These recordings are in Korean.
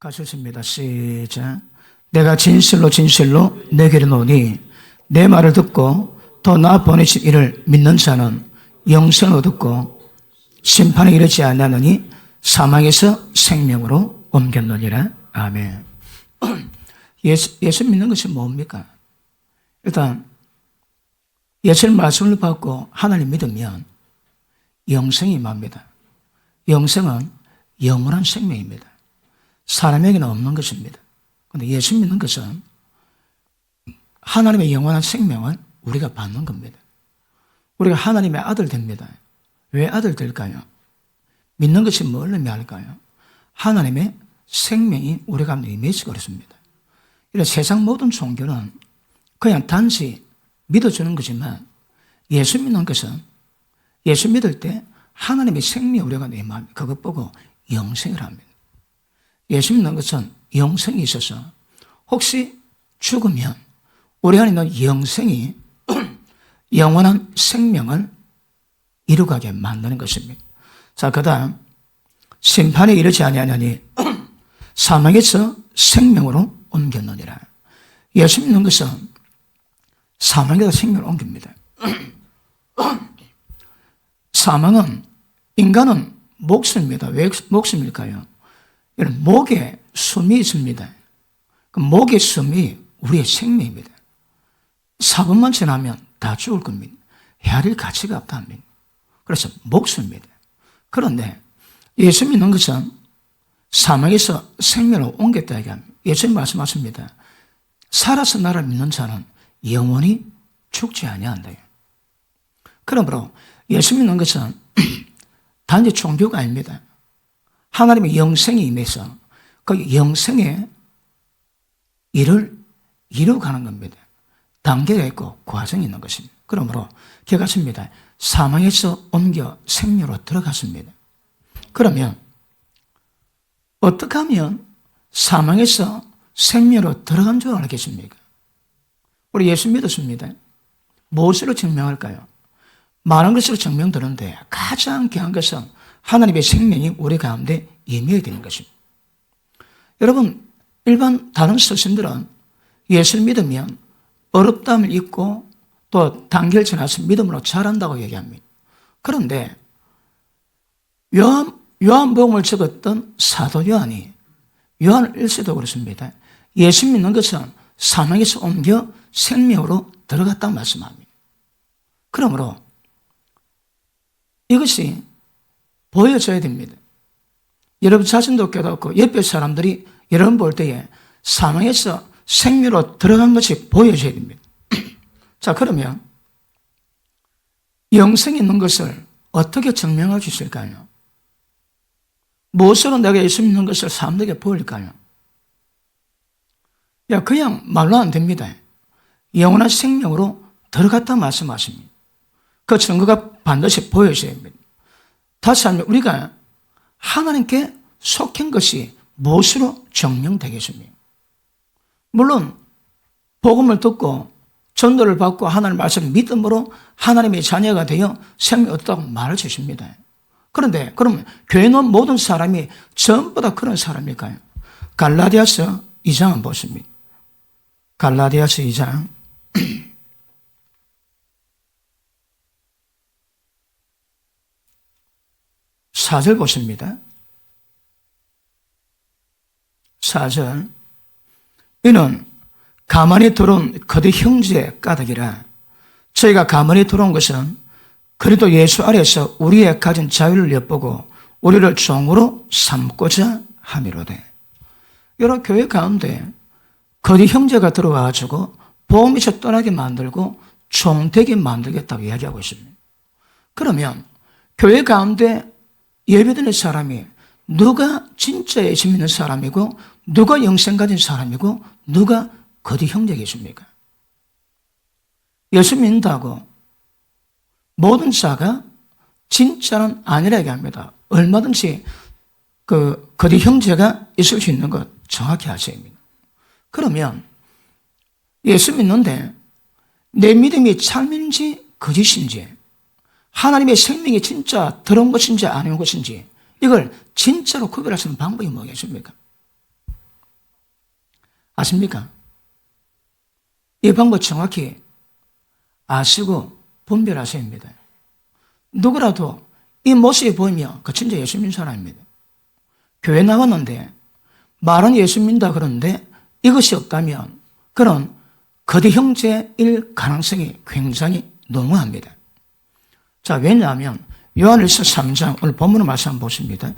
가셨습니다. 시작. 내가 진실로 진실로 내게 이르노니 내 말을 듣고 또 나 보내신 이를 믿는 자는 영생을 얻고 심판에 이르지 아니하느니 사망에서 생명으로 옮겼느니라. 아멘. 예수 믿는 것이 뭡니까? 일단 예수의 말씀을 받고 하나님 믿으면 영생이 임합니다. 영생은 영원한 생명입니다. 사람에게는 없는 것입니다. 그런데 예수 믿는 것은 하나님의 영원한 생명을 우리가 받는 겁니다. 우리가 하나님의 아들 됩니다. 왜 아들 될까요? 믿는 것이 뭘 의미할까요? 하나님의 생명이 우리 가운데 임해지고 그렇습니다. 이런 세상 모든 종교는 그냥 단지 믿어주는 거지만 예수 믿는 것은 예수 믿을 때 하나님의 생명이 우리 가운데 임합니다. 그것 보고 영생을 합니다. 예수 믿는 것은 영생이 있어서 혹시 죽으면 우리 안에 있는 영생이 영원한 생명을 이루게 만드는 것입니다. 자, 그 다음 심판에 이르지 아니하니 사망에서 생명으로 옮겼느니라. 예수 믿는 것은 사망에서 생명을 옮깁니다. 사망은 인간은 목숨입니다. 왜 목숨일까요? 목에 숨이 있습니다. 그 목의 숨이 우리의 생명입니다. 4분만 지나면 다 죽을 겁니다. 헤아릴 가치가 없답니다. 그래서 목숨입니다. 그런데 예수 믿는 것은 사망에서 생명을 옮겼다 얘기합니다. 예수님 말씀하십니다. 살아서 나를 믿는 자는 영원히 죽지 아니한다. 그러므로 예수 믿는 것은 단지 종교가 아닙니다. 하나님의 영생이 임해서 그 영생의 일을 이루어가는 겁니다. 단계가 있고 과정이 있는 것입니다. 그러므로 기억하십니다. 사망에서 옮겨 생명으로 들어갔습니다. 그러면 어떻게 하면 사망에서 생명으로 들어간 줄 알겠습니까? 우리 예수 믿었습니다. 무엇으로 증명할까요? 많은 것으로 증명되는데 가장 귀한 것은 하나님의 생명이 우리 가운데 임해야 되는 것입니다. 여러분, 일반 다른 스승들은 예수를 믿으면 어렵다함을 잊고 또 단계를 지나서 믿음으로 자란다고 얘기합니다. 그런데 요한복음을 적었던 사도 요한이 요한 1세도 그렇습니다. 예수 믿는 것은 사망에서 옮겨 생명으로 들어갔다고 말씀합니다. 그러므로 이것이 보여져야 됩니다. 여러분 자신도 깨닫고 옆에 사람들이 여러분 볼 때에 사망에서 생명으로 들어간 것이 보여져야 됩니다. 자, 그러면 영생이 있는 것을 어떻게 증명할 수 있을까요? 무엇으로 내가 예수 믿는 것을 사람들에게 보일까요? 그냥 말로 안 됩니다. 영원한 생명으로 들어갔다 말씀하십니다. 그 증거가 반드시 보여져야 합니다. 다시 하면 우리가 하나님께 속한 것이 무엇으로 증명되겠습니까? 물론 복음을 듣고 전도를 받고 하나님의 말씀을 믿음으로 하나님의 자녀가 되어 생명을 얻었다고 말할 수 있습니다. 그런데 그러면 교회에 있는 모든 사람이 전부 다 그런 사람일까요? 갈라디아서 2장 한번 보십니다. 갈라디아서 2장 4절 보십니다. 4절 이는 가만히 들어온 그대 형제의 까닭이라. 저희가 가만히 들어온 것은 그리스도 예수 아래서 우리의 가진 자유를 엿보고 우리를 종으로 삼고자 함이로되. 여러 교회 가운데 그대 형제가 들어와가지고 보험에서 떠나게 만들고 종되게 만들겠다고 이야기하고 있습니다. 그러면 교회 가운데 예배드리는 사람이 누가 진짜 예수 믿는 사람이고 누가 영생 가진 사람이고 누가 거디 형제겠습니까? 예수 믿는다고 모든 자가 진짜는 아니라 얘기합니다. 얼마든지 거디 형제가 있을 수 있는 것 정확히 아셔야 합니다. 그러면 예수 믿는데 내 믿음이 참인지 거짓인지 하나님의 생명이 진짜 들어온 것인지 아닌 것인지 이걸 진짜로 구별할 수 있는 방법이 뭐겠습니까? 아십니까? 이 방법 정확히 아시고 분별하셔야 합니다. 누구라도 이 모습이 보이면 그 진짜 예수 믿는 사람입니다. 교회 나왔는데 말은 예수 믿는다 그러는데 이것이 없다면 그런 거대 형제일 가능성이 굉장히 농후합니다. 자, 왜냐하면 요한일서 3장 오늘 본문의 말씀 한번 보십니다.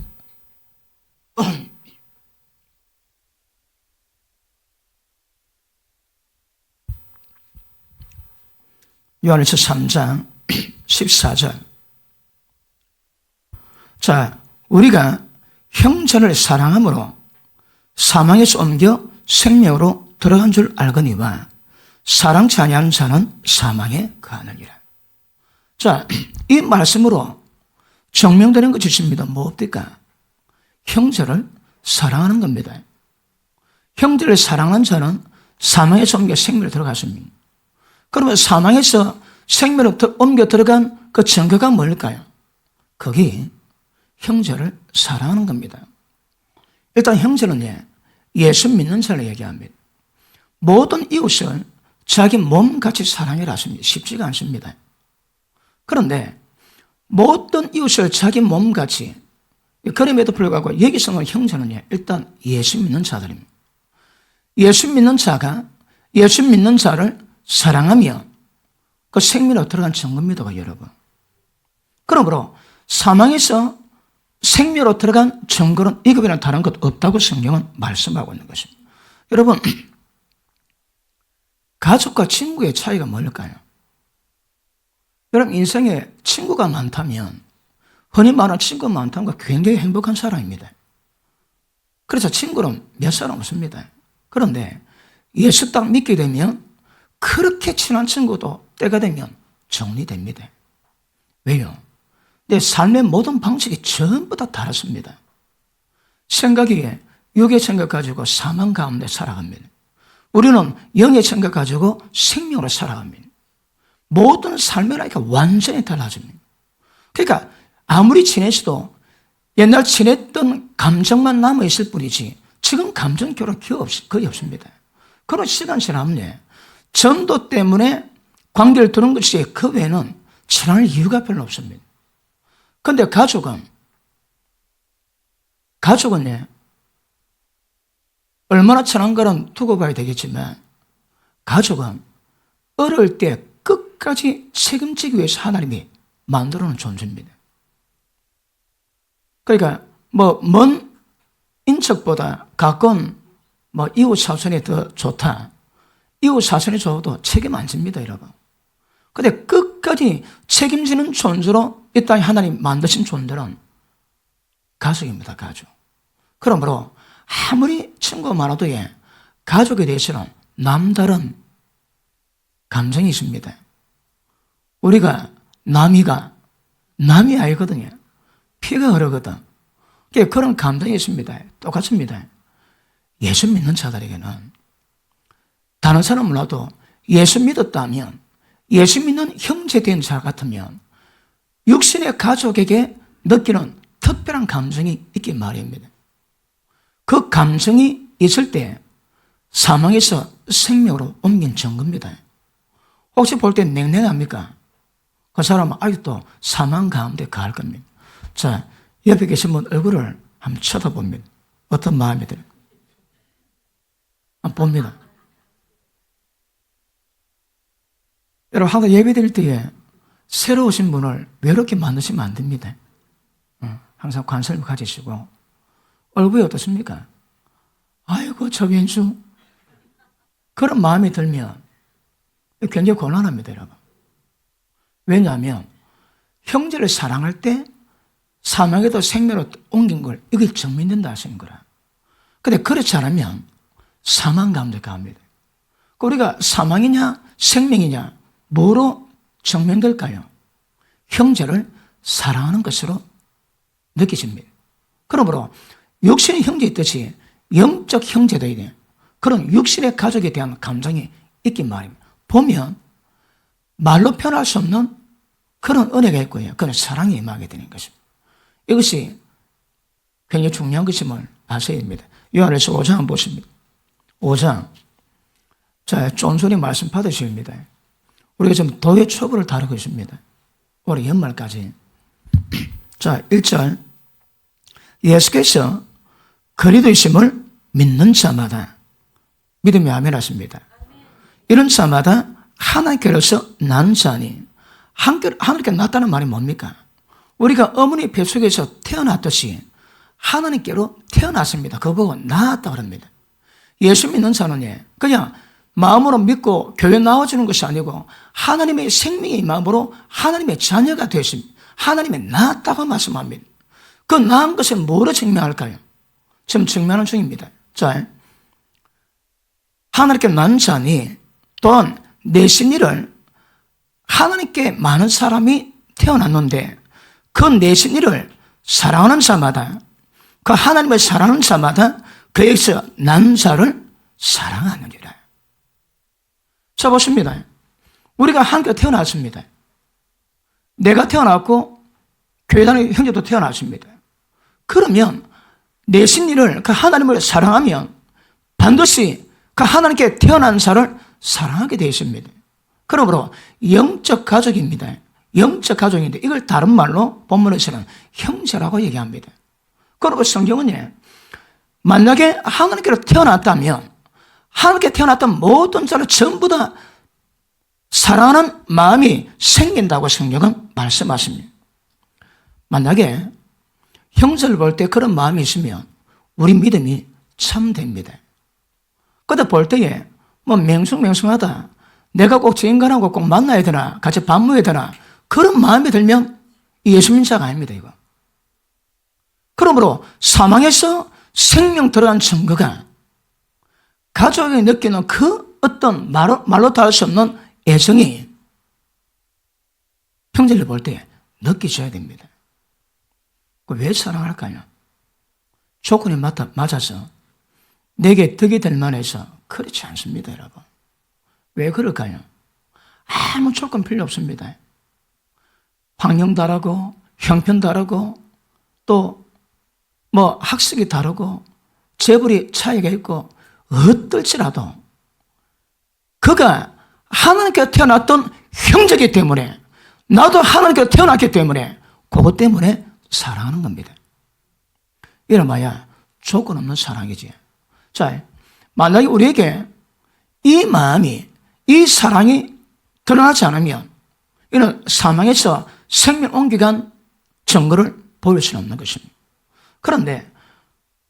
요한일서 3장 14절. 자, 우리가 형제를 사랑함으로 사망에서 옮겨 생명으로 들어간 줄 알거니와 사랑치 아니하는 자는 사망에 거하느니라. 자, 이 말씀으로 증명되는 것이 있습니다. 무엇입니까? 형제를 사랑하는 겁니다. 형제를 사랑하는 자는 사망에서 옮겨 생명으로 들어갔습니다. 그러면 사망에서 생명으로 옮겨 들어간 그 증거가 뭘까요? 거기 형제를 사랑하는 겁니다. 일단 형제는 예수 믿는 자를 얘기합니다. 모든 이웃을 자기 몸같이 사랑해라 하십니다. 쉽지가 않습니다. 그런데 모든 이웃을 자기 몸같이, 그럼에도 불구하고 여기서는 형제는 일단 예수 믿는 자들입니다. 예수 믿는 자가 예수 믿는 자를 사랑하며 그 생명으로 들어간 증거입니다, 여러분. 그러므로 사망에서 생명으로 들어간 증거는 이급이나 다른 것 없다고 성경은 말씀하고 있는 것입니다. 여러분, 가족과 친구의 차이가 뭘까요? 여러분, 인생에 친구가 많다면, 흔히 말하는 친구가 많다면 굉장히 행복한 사람입니다. 그래서 친구는 몇 사람 없습니다. 그런데 예수 딱 믿게 되면 그렇게 친한 친구도 때가 되면 정리됩니다. 왜요? 내 삶의 모든 방식이 전부 다 다릅니다. 생각이 육의 생각 가지고 사망 가운데 살아갑니다. 우리는 영의 생각 가지고 생명으로 살아갑니다. 모든 삶의 라이가 완전히 달라집니다. 그러니까 아무리 친해져도 옛날 친했던 감정만 남아있을 뿐이지 지금 감정 교류 거의 없습니다. 그런 시간 지나면 전도 때문에 관계를 두는 것이 그 외에는 친할 이유가 별로 없습니다. 그런데 가족은 얼마나 친한 거는 두고 봐야 되겠지만 가족은 어릴 때 끝까지 책임지기 위해서 하나님이 만들어 놓은 존재입니다. 그러니까 먼 인척보다 가까운 이웃 사촌이 더 좋다. 이웃 사촌이 좋아도 책임 안 집니다, 여러분. 근데 끝까지 책임지는 존재로 이 땅에 하나님 만드신 존재는 가족입니다, 가족. 그러므로 아무리 친구가 많아도 가족에 대해서는 남다른 감정이 있습니다. 우리가 남이 아니거든요. 피가 흐르거든. 그런 감정이 있습니다. 똑같습니다. 예수 믿는 자들에게는 다른 사람 몰라도 예수 믿었다면, 예수 믿는 형제 된 자 같으면 육신의 가족에게 느끼는 특별한 감정이 있기 마련입니다. 그 감정이 있을 때 사망에서 생명으로 옮긴 증거입니다. 혹시 볼 때 냉랭합니까? 그 사람은 아직도 사망 가운데 가할 겁니다. 자, 옆에 계신 분 얼굴을 한번 쳐다봅니다. 어떤 마음이 들어요? 봅니다. 여러분, 항상 예배 드릴 때에 새로 오신 분을 외롭게 만드시면 안 됩니다. 항상 관심을 가지시고, 얼굴이 어떻습니까? 아이고, 저 왼수. 그런 마음이 들면 굉장히 곤란합니다, 여러분. 왜냐하면, 형제를 사랑할 때 사망에도 생명으로 옮긴 걸 이게 증명된다 하시는 거라. 근데 그렇지 않으면 사망 가운데 갑니다. 우리가 사망이냐 생명이냐 뭐로 증명될까요? 형제를 사랑하는 것으로 느껴집니다. 그러므로 육신의 형제 있듯이 영적 형제도 있는 그런 육신의 가족에 대한 감정이 있긴 말입니다. 보면 말로 표현할 수 없는 그런 은혜가 있고요. 그런 사랑이 임하게 되는 것입니다. 이것이 굉장히 중요한 것임을 아셔야 됩니다. 요한일서 5장 한번 보십니다. 5장. 자, 쫀쫀히 말씀 받으십니다. 우리가 지금 도의 초보를 다루고 있습니다. 올해 연말까지. 자, 1절. 예수께서 그리스도이심을 믿는 자마다 믿음이 아멘 하십니다. 이런 자마다 하나님께로서 난 자니, 하나님께 났다는 말이 뭡니까? 우리가 어머니 뱃속에서 태어났듯이 하나님께로 태어났습니다. 그거 보고 낳았다 그럽니다. 예수 믿는 자는 그냥 마음으로 믿고 교회 나와주는 것이 아니고 하나님의 생명의 마음으로 하나님의 자녀가 되었습니다. 하나님의 낳았다고 말씀합니다. 그 낳은 것을 뭐로 증명할까요? 지금 증명하는 중입니다. 자, 하나님께 낳은 자니 또한 내신 일을 하나님께 많은 사람이 태어났는데 그 내신 일을 사랑하는 자마다 그 하나님을 사랑하는 자마다 그에게서 난 자를 사랑하느니라. 자, 보십니다. 우리가 하나님께 태어났습니다. 내가 태어났고 교회 다니는 형제도 태어났습니다. 그러면 내신 일을 그 하나님을 사랑하면 반드시 그 하나님께 태어난 자를 사랑하게 되어 있습니다. 그러므로 영적 가족입니다. 영적 가족인데 이걸 다른 말로 본문에서는 형제라고 얘기합니다. 그리고 성경은 만약에 하나님께로 태어났다면 하나님께 태어났던 모든 자를 전부 다 사랑하는 마음이 생긴다고 성경은 말씀하십니다. 만약에 형제를 볼 때 그런 마음이 있으면 우리 믿음이 참됩니다. 그때 볼 때에 맹숭맹숭하다. 내가 꼭 저 인간하고 꼭 만나야 되나, 같이 밥 먹어야 되나, 그런 마음이 들면 예수 믿는 자가 아닙니다, 이거. 그러므로 사망에서 생명 들어간 증거가 가족이 느끼는 그 어떤 말로 다 할 수 없는 애정이 형제를 볼 때 느껴져야 됩니다. 왜 사랑할까요? 조건이 맞아서 내게 덕이 될 만해서 그렇지 않습니다, 여러분. 왜 그럴까요? 아무 조건 필요 없습니다. 환경 다르고 형편 다르고 또 학식이 다르고 재벌이 차이가 있고 어떨지라도 그가 하나님께 태어났던 형제이기 때문에 나도 하나님께 태어났기 때문에 그것 때문에 사랑하는 겁니다. 이름하여 조건 없는 사랑이지. 자, 만약에 우리에게 이 마음이, 이 사랑이 드러나지 않으면 이는 사망에서 생명 옮겨간 증거를 보일 수는 없는 것입니다. 그런데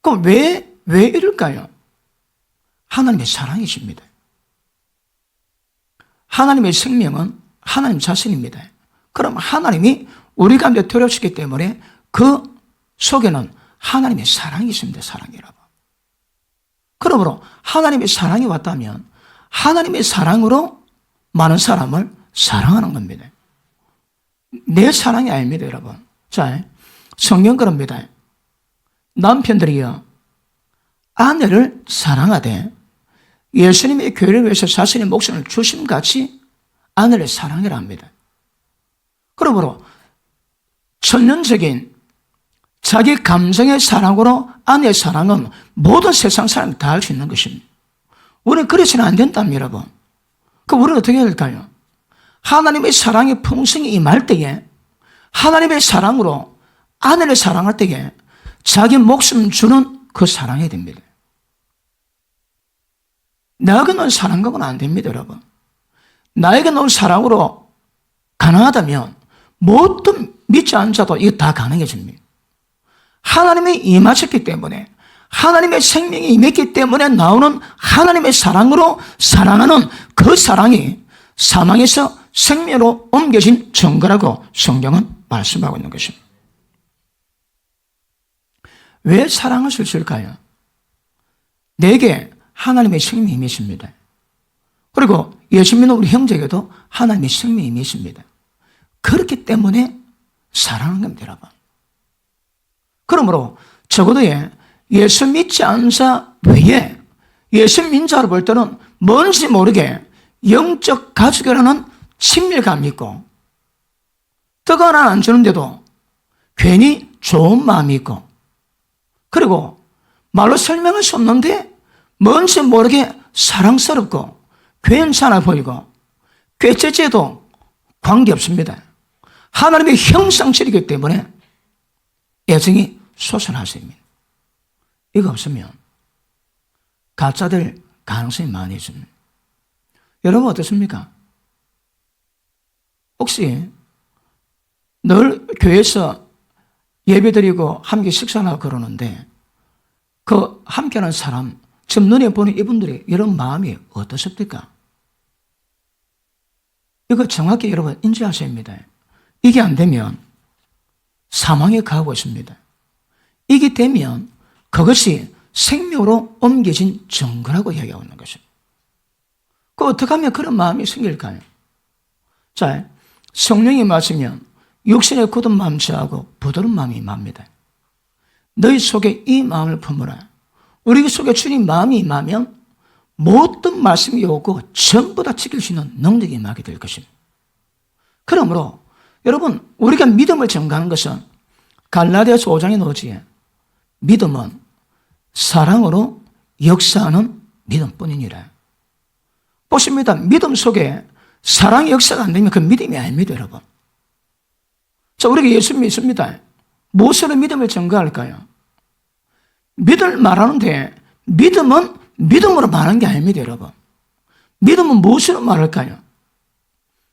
그럼 왜 이럴까요? 하나님의 사랑이십니다. 하나님의 생명은 하나님 자신입니다. 그럼 하나님이 우리 가운데 들어오셨기 때문에 그 속에는 하나님의 사랑이 있습니다. 사랑이라고. 그러므로 하나님의 사랑이 왔다면 하나님의 사랑으로 많은 사람을 사랑하는 겁니다. 내 사랑이 아닙니다, 여러분. 자, 성경 그럽니다. 남편들이여 아내를 사랑하되 예수님의 교회를 위해서 자신의 목숨을 주심같이 아내를 사랑해라 합니다. 그러므로 천년적인 자기 감정의 사랑으로 아내의 사랑은 모든 세상 사람이 다 할 수 있는 것입니다. 우리는 그래서는 안 된답니다, 여러분. 그럼 우리는 어떻게 해야 될까요? 하나님의 사랑이 풍성히 임할 때에 하나님의 사랑으로 아내를 사랑할 때에 자기 목숨 주는 그 사랑이 됩니다. 나에게 놓은 사랑과는 안 됩니다, 여러분. 나에게 놓은 사랑으로 가능하다면 모든 믿지 않은 자도 이거 다 가능해집니다. 하나님이 임하셨기 때문에 하나님의 생명이 임했기 때문에 나오는 하나님의 사랑으로 사랑하는 그 사랑이 사망에서 생명으로 옮겨진 증거라고 성경은 말씀하고 있는 것입니다. 왜 사랑할 수 있을까요? 내게 하나님의 생명이 임했습니다. 그리고 예수 믿는 우리 형제에게도 하나님의 생명이 임했습니다. 그렇기 때문에 사랑하는 겁니다, 여러분. 그러므로 적어도 예수 믿지 않은 자 외에 예수 믿는 자를 볼 때는 뭔지 모르게 영적 가족이라는 친밀감이 있고 떡 하나 안 주는데도 괜히 좋은 마음이 있고 그리고 말로 설명할 수 없는데 뭔지 모르게 사랑스럽고 괜찮아 보이고 꾀째째도 관계없습니다. 하나님의 형상체이기 때문에 애정이 솟아나십니다. 이거 없으면 가짜될 가능성이 많이 있습니다. 여러분 어떻습니까? 혹시 늘 교회에서 예배드리고 함께 식사하고 그러는데 그 함께하는 사람, 지금 눈에 보는 이분들이 이런 마음이 어떻습니까? 이거 정확히 여러분 인지하셔야 합니다. 이게 안 되면 사망에 가고 있습니다. 이게 되면 그것이 생명으로 옮겨진 증거라고 이야기하고 있는 것입니다. 그 어떻게 하면 그런 마음이 생길까요? 자, 성령이 마시면 육신의 굳은 마음 제하고 부드러운 마음이 임합니다. 너희 속에 이 마음을 품으라. 우리 속에 주님 마음이 임하면 모든 말씀이 오고 전부 다 지킬 수 있는 능력이 임하게 될 것입니다. 그러므로 여러분 우리가 믿음을 증가하는 것은 갈라디아서 5장에 나오지에 믿음은 사랑으로 역사하는 믿음뿐이니라. 보십니다. 믿음 속에 사랑의 역사가 안 되면 그 믿음이 아닙니다, 여러분. 자, 우리가 예수 믿습니다. 무엇으로 믿음을 증거할까요? 믿음을 말하는데 믿음은 믿음으로 말하는 게 아닙니다, 여러분. 믿음은 무엇으로 말할까요?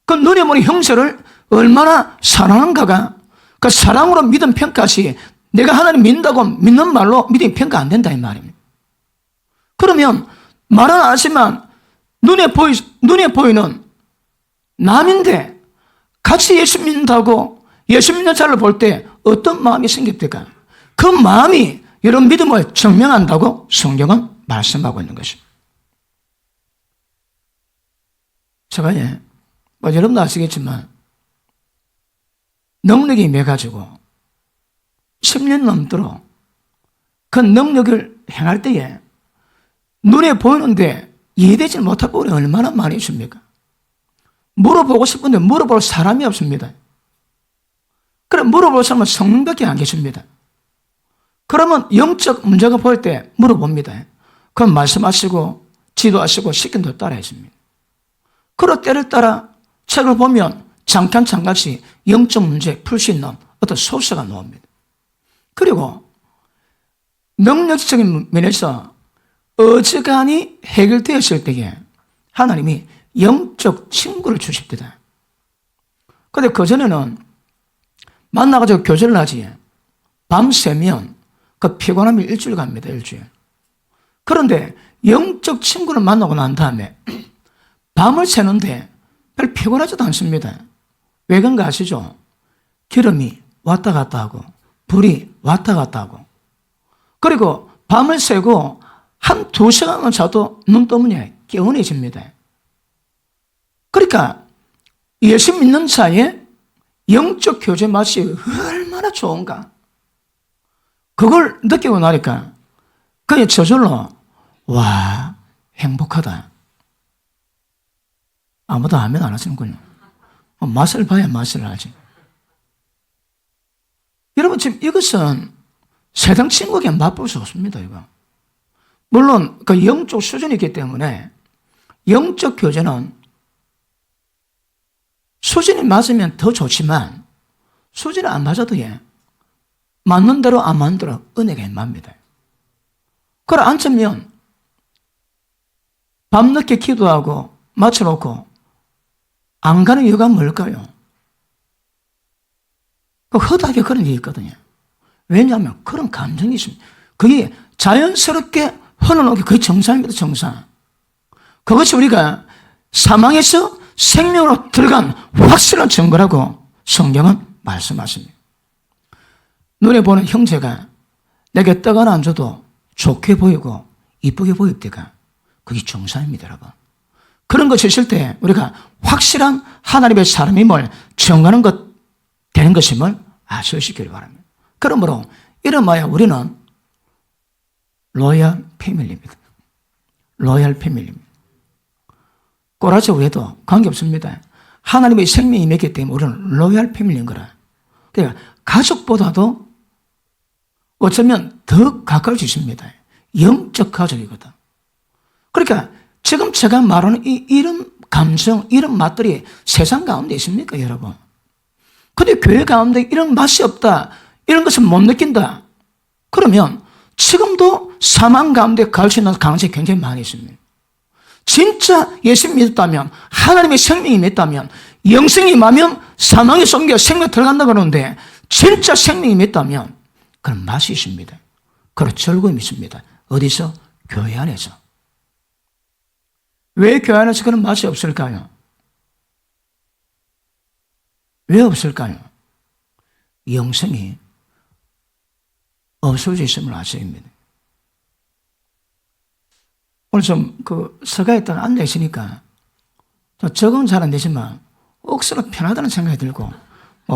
그 눈에 보는 형체를 얼마나 사랑한가가 그 사랑으로 믿음 평가시 내가 하나님 믿는다고 믿는 말로 믿음이 평가 안 된다 이 말입니다. 그러면 말은 안 하지만 눈에 보이는 남인데 같이 예수 믿는다고 예수 믿는 자를 볼 때 어떤 마음이 생깁니까? 그 마음이 여러분 믿음을 증명한다고 성경은 말씀하고 있는 것입니다. 제가 여러분도 아시겠지만 능력이 임해가지고 10년 넘도록 그 능력을 행할 때에 눈에 보이는데 이해되지 못하고 우리 얼마나 많이 있습니까? 물어보고 싶은데 물어볼 사람이 없습니다. 그래 물어볼 사람은 성령밖에 안 계십니다. 그러면 영적 문제가 보일 때 물어봅니다. 그럼 말씀하시고 지도하시고 시킨 대로 따라 했습니다. 그런 때를 따라 책을 보면 잠깐씩 영적 문제 풀 수 있는 어떤 소스가 나옵니다. 그리고 능력적인 면에서 어지간히 해결되었을 때에 하나님이 영적 친구를 주십니다. 그런데 그전에는 만나가지고 교제를 하지 밤새면 그 피곤함이 일주일 갑니다. 일주일. 그런데 영적 친구를 만나고 난 다음에 밤을 새는데 별 피곤하지도 않습니다. 왜 그런가 아시죠? 기름이 왔다 갔다 하고 불이 왔다 갔다 하고 그리고 밤을 새고 한 2시간만 자도 눈떠문이 개운해집니다. 그러니까 예수 믿는 자의 영적 교제 맛이 얼마나 좋은가. 그걸 느끼고 나니까 그냥 저절로 와 행복하다. 아무도 아멘 안 하시는군요. 맛을 봐야 맛을 알지. 여러분 지금 이것은 세상 친구에게 맛볼 수 없습니다. 이거. 물론 그 영적 수준이 있기 때문에 영적 교제는 수준이 맞으면 더 좋지만 수준이 안 맞아도 맞는 대로 안 맞는 대로 은혜가 임합니다. 그래 앉으면 밤늦게 기도하고 맞춰놓고 안 가는 이유가 뭘까요? 허다하게 그런 일이 있거든요. 왜냐하면 그런 감정이 있습니다. 그게 자연스럽게 흘러나오기 그게 정상입니다. 정상. 그것이 우리가 사망에서 생명으로 들어간 확실한 증거라고 성경은 말씀하십니다. 눈에 보는 형제가 내게 떡 하나 안 줘도 좋게 보이고 이쁘게 보일 때가 그게 정상입니다. 여러분. 그런 것이 있을 때 우리가 확실한 하나님의 사람임을 증거하는 것 되는 것임을 아셔주시기 바랍니다. 그러므로 이름하여 우리는 로얄 패밀리입니다. 로얄 패밀리입니다. 꼬라지 외에도 관계없습니다. 하나님의 생명이 임했기 때문에 우리는 로얄 패밀리인 거라. 그러니까 가족보다도 어쩌면 더 가까울 수 있습니다. 영적 가족이거든. 그러니까 지금 제가 말하는 이런 감정, 이런 맛들이 세상 가운데 있습니까, 여러분? 근데 교회 가운데 이런 맛이 없다, 이런 것을 못 느낀다, 그러면 지금도 사망 가운데 갈 수 있는 가능성이 굉장히 많이 있습니다. 진짜 예수 믿었다면, 하나님의 생명이 맺다면, 영생이 임하면 사망이 옮겨 생명 들어간다 그러는데, 진짜 생명이 맺다면 그런 맛이 있습니다. 그런 즐거움이 있습니다. 어디서? 교회 안에서. 왜 교회 안에서 그런 맛이 없을까요? 왜 없을까요? 영생이 없을 수 있음을 아십니다. 오늘 좀 서가에 딱 앉아 있으니까 적응은 잘 안 되지만 억수로 편하다는 생각이 들고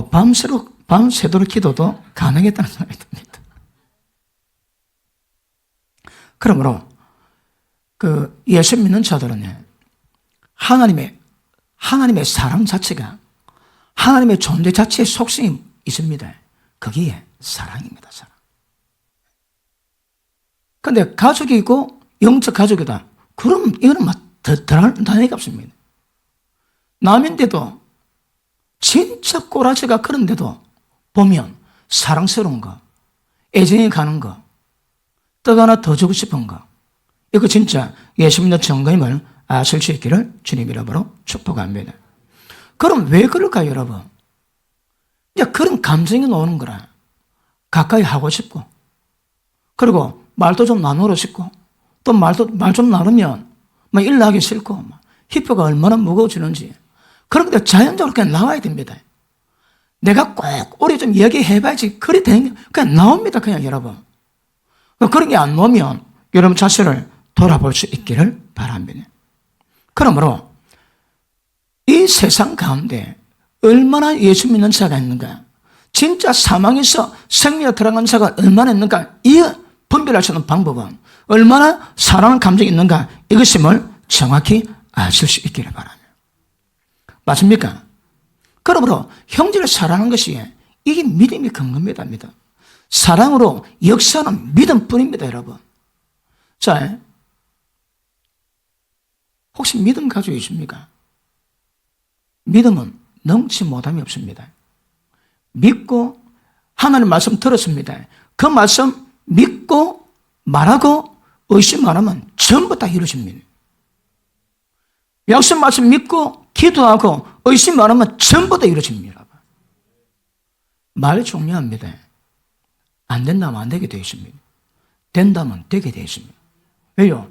밤새도록 기도도 가능했다는 생각이 듭니다. 그러므로 예수 믿는 자들은 하나님의 사랑 자체가 하나님의 존재 자체의 속성이 있습니다. 거기에 사랑입니다. 사랑. 그런데 가족이 있고 영적 가족이다. 그럼 이거는 단위가 없습니다. 남인데도 진짜 꼬라지가 그런데도 보면 사랑스러운 거, 애정이 가는 거, 떡 하나 더 주고 싶은 거, 이거 진짜 예수 믿는 증거임을 아실 수 있기를 주님 이름으로 축복합니다. 그럼 왜 그럴까요, 여러분? 이제 그런 감정이 나오는 거라. 가까이 하고 싶고, 그리고 말도 좀 나누고 싶고, 또 말 좀 나누면 일 나기 싫고, 히표가 얼마나 무거워지는지. 그런데 자연적으로 그냥 나와야 됩니다. 내가 꼭 우리 좀 얘기해봐야지. 그리 되는 게 그냥 나옵니다, 그냥 여러분. 그런 게 안 나오면 여러분 자신을 돌아볼 수 있기를 바랍니다. 그러므로 이 세상 가운데 얼마나 예수 믿는 자가 있는가, 진짜 사망에서 생명에 들어간 자가 얼마나 있는가, 이 분별할 수 있는 방법은 얼마나 사랑하는 감정이 있는가, 이것임을 정확히 아실 수 있기를 바랍니다. 맞습니까? 그러므로 형제를 사랑하는 것이 이게 믿음이 근거입니다. 믿음. 사랑으로 역사는 믿음뿐입니다, 여러분. 자, 혹시 믿음 가지고 있습니까? 믿음은 능치 못함이 없습니다. 믿고 하나님 말씀 들었습니다. 그 말씀 믿고 말하고 의심 안 하면 전부 다 이루어집니다. 약속 말씀 믿고 기도하고 의심 안 하면 전부 다 이루어집니다. 말이 중요합니다. 안 된다면 안 되게 되어 있습니다. 된다면 되게 되어 있습니다. 왜요?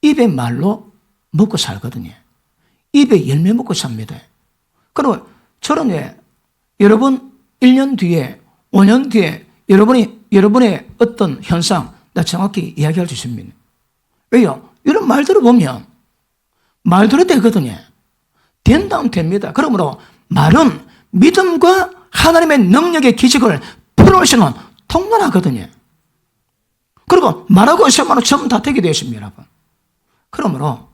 입에 말로 먹고 살거든요. 입에 열매 먹고 삽니다. 그럼 저는 왜 여러분 1년 뒤에 5년 뒤에 여러분의 어떤 현상 나 정확히 이야기할 수 있습니다. 왜요? 이런 말들을 보면 말대로 되거든요. 된다면 됩니다. 그러므로 말은 믿음과 하나님의 능력의 기적을 풀어오시는 통로하거든요. 그리고 말하고 의심하고 전부 다 되게 되어 있습니다, 여러분. 그러므로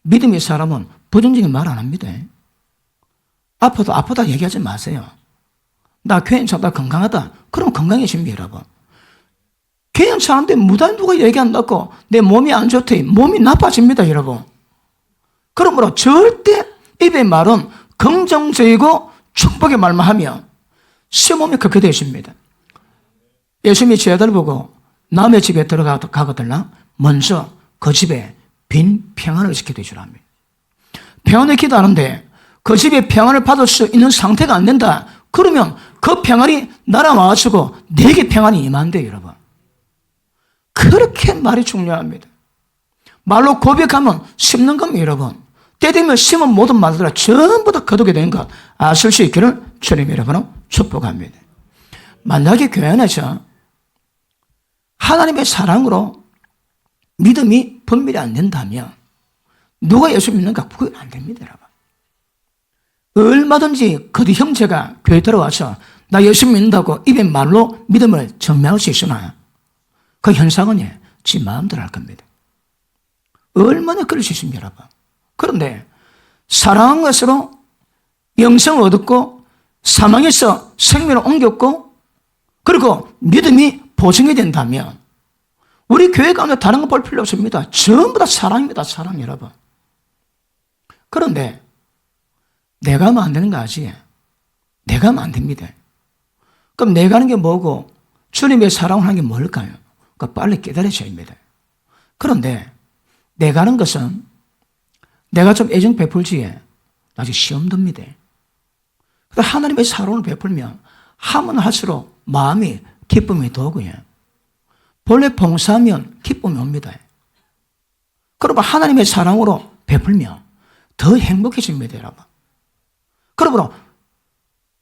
믿음의 사람은 부정적인 말 안 합니다. 아프다 얘기하지 마세요. 나 괜찮다, 건강하다. 그럼 건강해집니다, 여러분. 괜찮은데 무단 누가 얘기한다고 내 몸이 안 좋대. 몸이 나빠집니다, 여러분. 그러므로 절대 입의 말은 긍정적이고 축복의 말만 하면 새 몸이 그렇게 되어 있습니다. 예수님이 제자들 보고 남의 집에 들어가거들나 먼저 그 집에 빈 평안을 시켜주라 합니다. 평안을 기도하는데 그 집에 평안을 받을 수 있는 상태가 안 된다. 그러면 그 평안이 날아와가지고 내게 평안이 임한대요, 여러분. 그렇게 말이 중요합니다. 말로 고백하면 심는 겁니다, 여러분. 때 되면 심은 모든 말들을 전부 다 거두게 되는 것 아실 수 있기를 주님 여러분은 축복합니다. 만약에 교회 안에서 하나님의 사랑으로 믿음이 분별이 안 된다면 누가 예수 믿는가 구분 안 됩니다, 여러분. 얼마든지 그 형제가 교회 들어와서 나 예수 믿는다고 입에 말로 믿음을 증명할 수 있으나 그 현상은 지 마음대로 할 겁니다. 얼마나 그럴 수 있습니까, 여러분. 그런데 사랑한 것으로 영생을 얻었고 사망에서 생명을 옮겼고 그리고 믿음이 보증이 된다면 우리 교회 가운데 다른 거 볼 필요 없습니다. 전부 다 사랑입니다. 사랑, 여러분. 그런데 내가 하면 안 되는 거 아지? 내가 하면 안 됩니다. 그럼 내가 하는 게 뭐고 주님의 사랑을 하는 게 뭘까요? 그러니까 빨리 깨달으셔야 합니다. 그런데 내가 하는 것은 내가 좀 애정 베풀지에 나중에 시험 듭니다. 하나님의 사랑을 베풀면 하면 할수록 마음이 기쁨이 더고요. 본래 봉사하면 기쁨이 옵니다. 그러면 하나님의 사랑으로 베풀면 더 행복해집니다, 여러분. 그러므로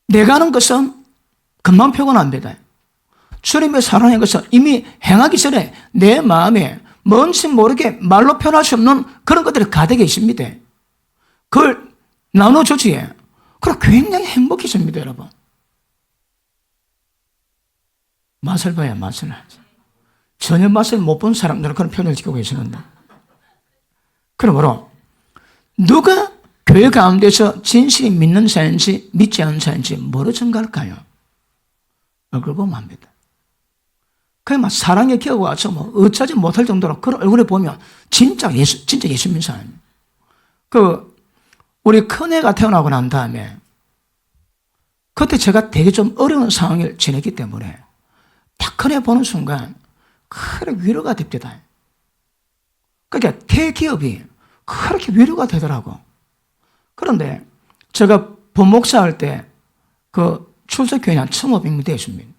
내가 하는 것은 금방 표현 안 됩니다. 주님의 사랑의 것은 이미 행하기 전에 내 마음에 뭔지 모르게 말로 표현할 수 없는 그런 것들이 가득해 있습니다. 그걸 나눠주지에 그럼 굉장히 행복해집니다, 여러분. 맛을 봐야 맛을 하지. 전혀 맛을 못 본 사람들은 그런 표현을 지키고 계시는데. 그러므로 누가 교회 가운데서 진실이 믿는 사람인지 믿지 않는 사람인지 뭐로 증가할까요? 얼굴 보면 압니다. 그냥 막 사랑의 기억이 와서 뭐 어쩌지 못할 정도로 그런 얼굴에 보면 진짜 예수 믿는 사람이에요. 우리 큰애가 태어나고 난 다음에 그때 제가 되게 좀 어려운 상황을 지냈기 때문에 딱 큰애 보는 순간 그렇게 위로가 됩니다. 그러니까 대기업이 그렇게 위로가 되더라고. 그런데 제가 부목사 할 때 그 출석교회에 한 1,500명 되었습니다.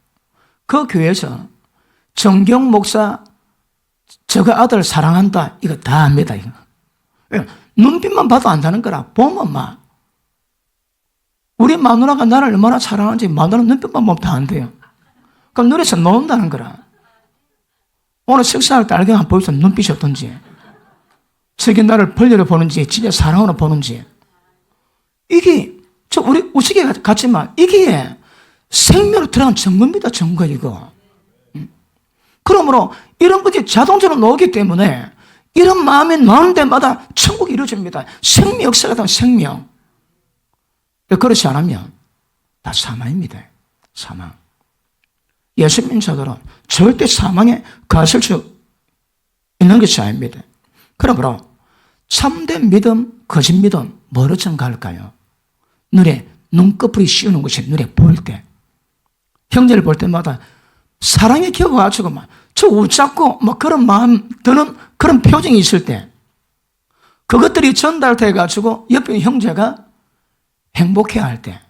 그 교회에서 정경 목사 저거 아들 사랑한다 이거 다 합니다. 이거. 눈빛만 봐도 안다는 거라. 보면 막 우리 마누라가 나를 얼마나 사랑하는지 마누라 눈빛만 보면 다 안돼요. 그럼 눈에서 놓는다는 거라. 오늘 식사할 때 알게 한번 보여서 눈빛이 어떤지, 저게 나를 벌레로 보는지 진짜 사랑으로 보는지. 이게 우리 우스개 같지만 이게 생명으로 들어간 증거입니다. 증거 이거. 그러므로 이런 것이 자동적으로 나오기 때문에 이런 마음이 나오는 데마다 천국이 이루어집니다. 생명 역사가 되면 생명. 그렇지 않으면 다 사망입니다. 사망. 예수 믿는 자들은 절대 사망에 갔을 수 있는 것이 아닙니다. 그러므로 참된 믿음, 거짓 믿음 뭐로 증가할까요? 눈에 눈꺼풀이 씌우는 것이 눈에 보일 때, 형제를 볼 때마다 사랑의 기억이 와가지고 저 웃잡고 그런 마음 드는 그런 표정이 있을 때, 그것들이 전달돼가지고 옆에 형제가 행복해할 때,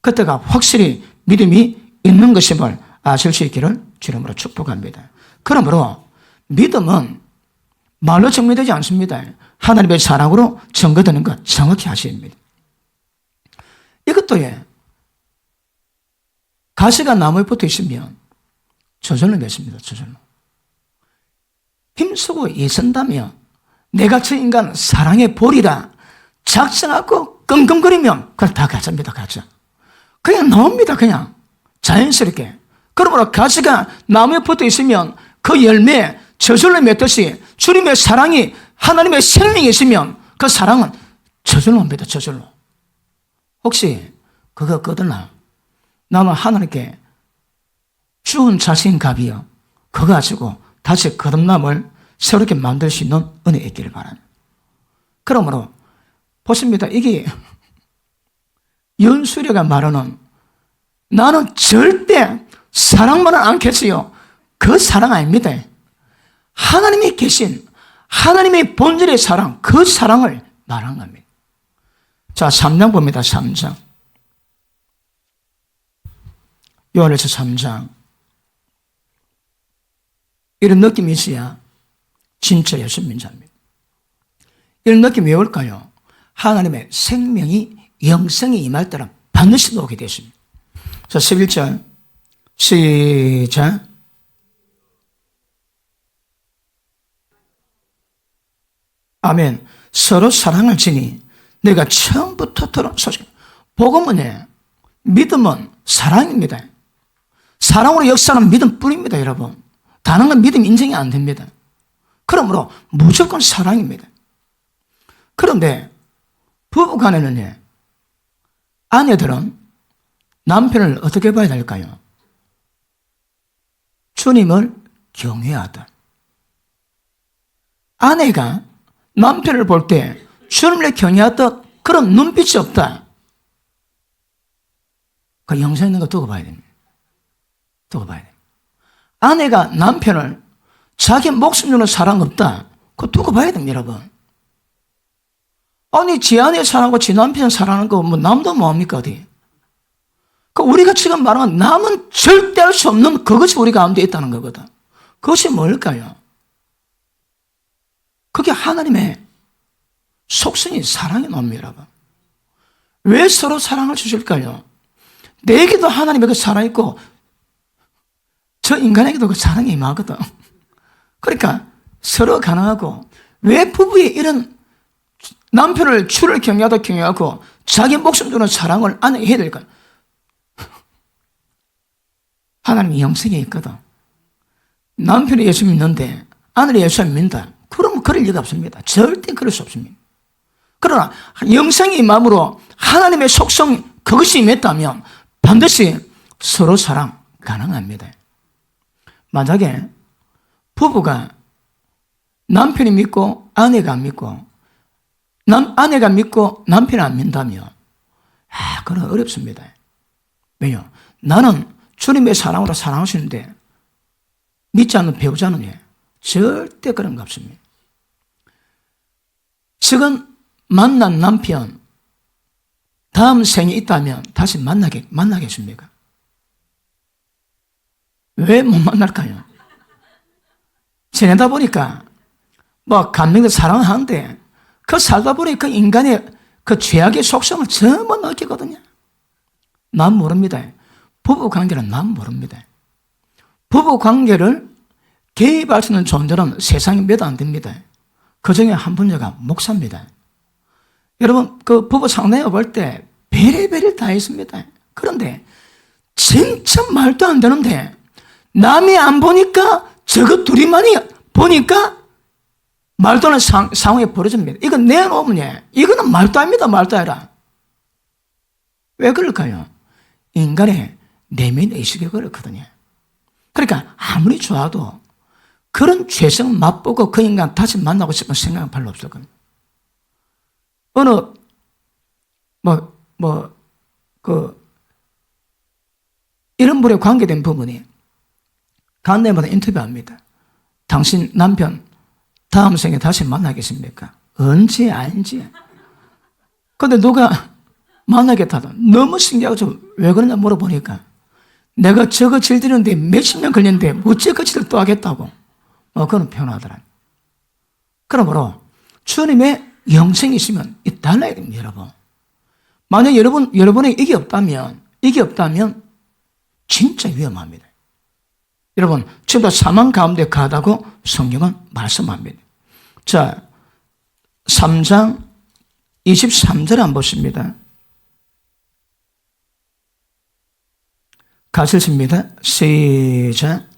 그때가 확실히 믿음이 있는 것임을 아실 수 있기를 주님으로 축복합니다. 그러므로 믿음은 말로 증명되지 않습니다. 하나님의 사랑으로 증거되는 것 정확히 아셔야 합니다. 이것도 가시가 나무에 붙어 있으면 저절로 맺습니다. 저절로. 힘쓰고 애쓴다면 내가 저 인간 사랑의 볼이라 작정하고 끙끙거리면 그걸 다 가져옵니다. 가져. 그냥 나옵니다. 그냥 자연스럽게. 그러므로 가시가 나무에 붙어 있으면 그 열매 저절로 맺듯이 주님의 사랑이 하나님의 생명이 있으면 그 사랑은 저절로 옵니다. 저절로. 혹시 그거 거들나 나는 하나님께 주은 자신갑이요 그거 가지고 다시 거듭남을 새롭게 만들 수 있는 은혜 있기를 바랍니다. 그러므로 보십니다. 이게 연수리가 말하는 나는 절대 사랑만은 않겠어요. 그 사랑 아닙니다. 하나님이 계신 하나님의 본질의 사랑, 그 사랑을 말한 겁니다. 자, 3장 봅니다. 3장. 요한일서 3장. 이런 느낌이 있어야 진짜 예수 믿는 자입니다. 이런 느낌이 왜 올까요? 하나님의 생명이 영성이 임할 때는 반드시 오게 되십니다. 자, 11절 시작. 아멘. 서로 사랑을 지니 내가 처음부터 들은 소식. 복음은 믿음은 사랑입니다. 사랑으로 역사하는 믿음뿐입니다, 여러분. 다른 건 믿음 인정이 안 됩니다. 그러므로 무조건 사랑입니다. 그런데 부부간에는 아내들은 남편을 어떻게 봐야 될까요? 주님을 경외하다. 아내가 남편을 볼 때 주님을 경외하다 그런 눈빛이 없다. 그 영상 있는 거 두고 봐야 됩니다. 두고 봐야 됩니다. 아내가 남편을 자기 목숨 주는 사랑 없다. 그거 두고 봐야 됩니다, 여러분. 아니, 지 아내 사랑하고 지 남편 사랑하는 거 뭐 남도 뭐합니까, 어디? 그 우리가 지금 말하는 남은 절대 할 수 없는 그것이 우리 가운데 있다는 거거든. 그것이 뭘까요? 그게 하나님의 속성이 사랑의 놈입니다, 여러분. 왜 서로 사랑을 주실까요? 내게도 하나님의 그 사랑이 있고 저 인간에게도 그 사랑이 임하거든. 그러니까 서로 가능하고, 왜 부부에 이런 남편을 주를 경외하고 자기 목숨 주는 사랑을 아내가 해야 될까요? 하나님이 영성에 있거든. 남편이 예수 믿는데 아내를 예수 안 믿는다. 그러면 그럴 리가 없습니다. 절대 그럴 수 없습니다. 그러나 영성이 임함으로 하나님의 속성 그것이 임했다면 반드시 서로 사랑 가능합니다. 만약에 부부가 남편이 믿고 아내가 안 믿고 아내가 믿고 남편이 안 믿다면 그건 어렵습니다. 왜요? 나는 주님의 사랑으로 사랑하시는데 믿지 않는 배우자는 절대 그런 거 없습니다. 지금 만난 남편 다음 생에 있다면 다시 만나겠습니까? 왜 못 만날까요? 지내다 보니까 뭐 감명도 사랑하는데 그 살다 보니 그 인간의 그 죄악의 속성을 전부 느끼거든요. 난 모릅니다. 부부 관계는 난 모릅니다. 부부 관계를 개입할 수 있는 존재는 세상에 몇 안 됩니다. 그 중에 한 분야가 목사입니다. 여러분, 그 부부 상대에 볼 때 베리베리 다 있습니다. 그런데 진짜 말도 안 되는데 남이 안 보니까 저거 둘이만이 보니까 말도 안 되는 상황이 벌어집니다. 이건 내놓으면 이거는 말도 아닙니다. 말도 아니라. 왜 그럴까요? 인간의 내면 의식이 그렇거든요. 그러니까 아무리 좋아도 그런 죄성 맛보고 그 인간 다시 만나고 싶은 생각은 별로 없을 겁니다. 어느 이런 분에 관계된 부분이 간내마다 인터뷰합니다. 당신 남편 다음 생에 다시 만나겠습니까? 언제 아닌지. 근데 누가 만나겠다다. 너무 신기하죠. 왜 그러냐 물어보니까 내가 저거 질드리는데 몇십 년 걸렸는데 어째 그 짓을 또 하겠다고. 그건 표현하더라. 그러므로 주님의 영생이 있으면 이 달라야 됩니다, 여러분. 만약 여러분에게 이게 없다면 진짜 위험합니다. 여러분, 지금 사망 가운데 가다고 성경은 말씀합니다. 자, 3장 23절 한번 보십니다. 같이 읽습니다. 시작.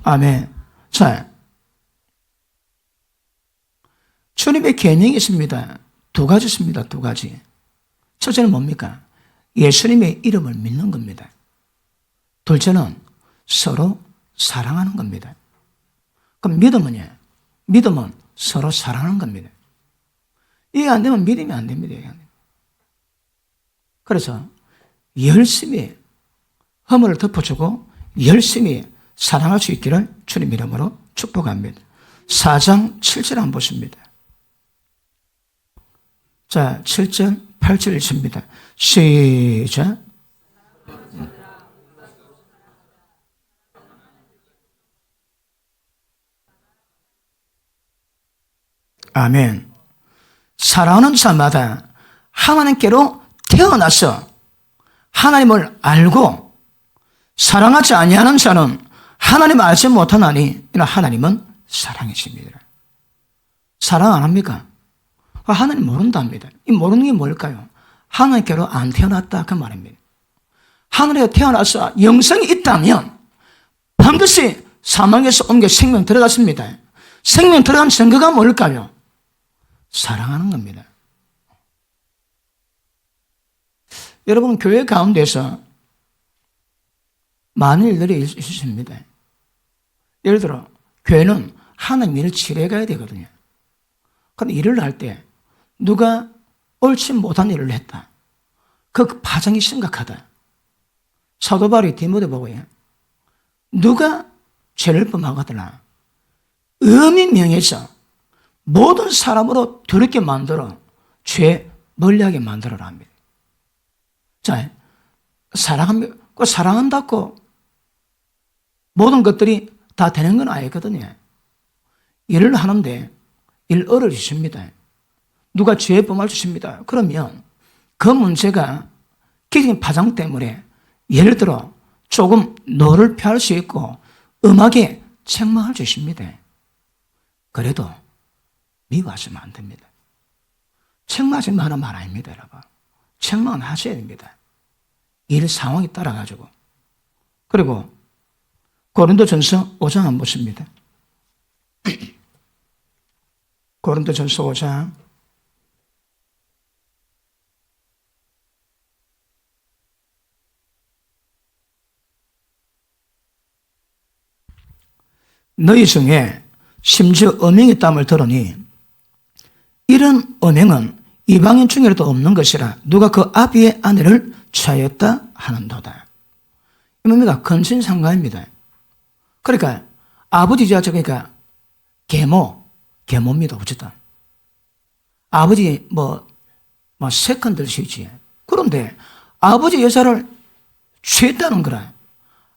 아멘. 자, 주님의 계명이 있습니다. 두 가지 있습니다. 두 가지. 첫째는 뭡니까? 예수님의 이름을 믿는 겁니다. 둘째는 서로 사랑하는 겁니다. 그럼 믿음은 서로 사랑하는 겁니다. 이게 안 되면 믿음이 안 됩니다. 그래서 열심히 허물을 덮어주고 열심히 사랑할 수 있기를 주님 이름으로 축복합니다. 4장 7절 한번 보십니다. 자, 7절, 8절 읽습니다. 시작. 아멘. 사랑하는 자마다 하나님께로 태어나서 하나님을 알고 사랑하지 아니하는 자는 하나님을 알지 못하나니 이는 하나님은 사랑이십니다. 사랑 안 합니까? 하나님 모른답니다. 이 모르는 게 뭘까요? 하나님께로 안 태어났다 그 말입니다. 하늘에 태어나서 영생이 있다면 반드시 사망에서 온 게 생명 들어갔습니다. 생명 들어간 증거가 뭘까요? 사랑하는 겁니다. 여러분, 교회 가운데서 많은 일들이 있으십니다. 예를 들어, 교회는 하나님 일을 치러야 가야 되거든요. 그런데 일을 할 때 누가 옳지 못한 일을 했다. 그 파장이 심각하다. 사도 바울이 디모데 보고요. 누가 죄를 범하거나 음이 명해서 모든 사람으로 더럽게 만들어 죄 멀리하게 만들어라 합니다. 자, 사랑한다고 모든 것들이 다 되는 건 아니거든요. 일을 하는데 일을 주십니다. 누가 죄 범할 주십니다. 그러면 그 문제가 기적인 파장 때문에 예를 들어 조금 노를 피할 수 있고 음악에 책망을 주십니다. 그래도 미워하시면 안 됩니다. 책망하지 말은 말 아닙니다, 여러분. 책망은 하셔야 됩니다. 일 상황에 따라가지고. 그리고 고린도전서 5장 한번 보십니다. 고린도전서 5장 '너희 중에 심지어 음행의 땀을 들으니 이런 음행은 이방인 중에라도 없는 것이라 누가 그 아비의 아내를 취하였다 하는도다.' 이 뭡니까? 근친상가입니다. 그러니까 아버지자 그러니까 계모입니다. 어쨌든 아버지 세컨들 수있지. 그런데 아버지 여자를 취했다는 거라.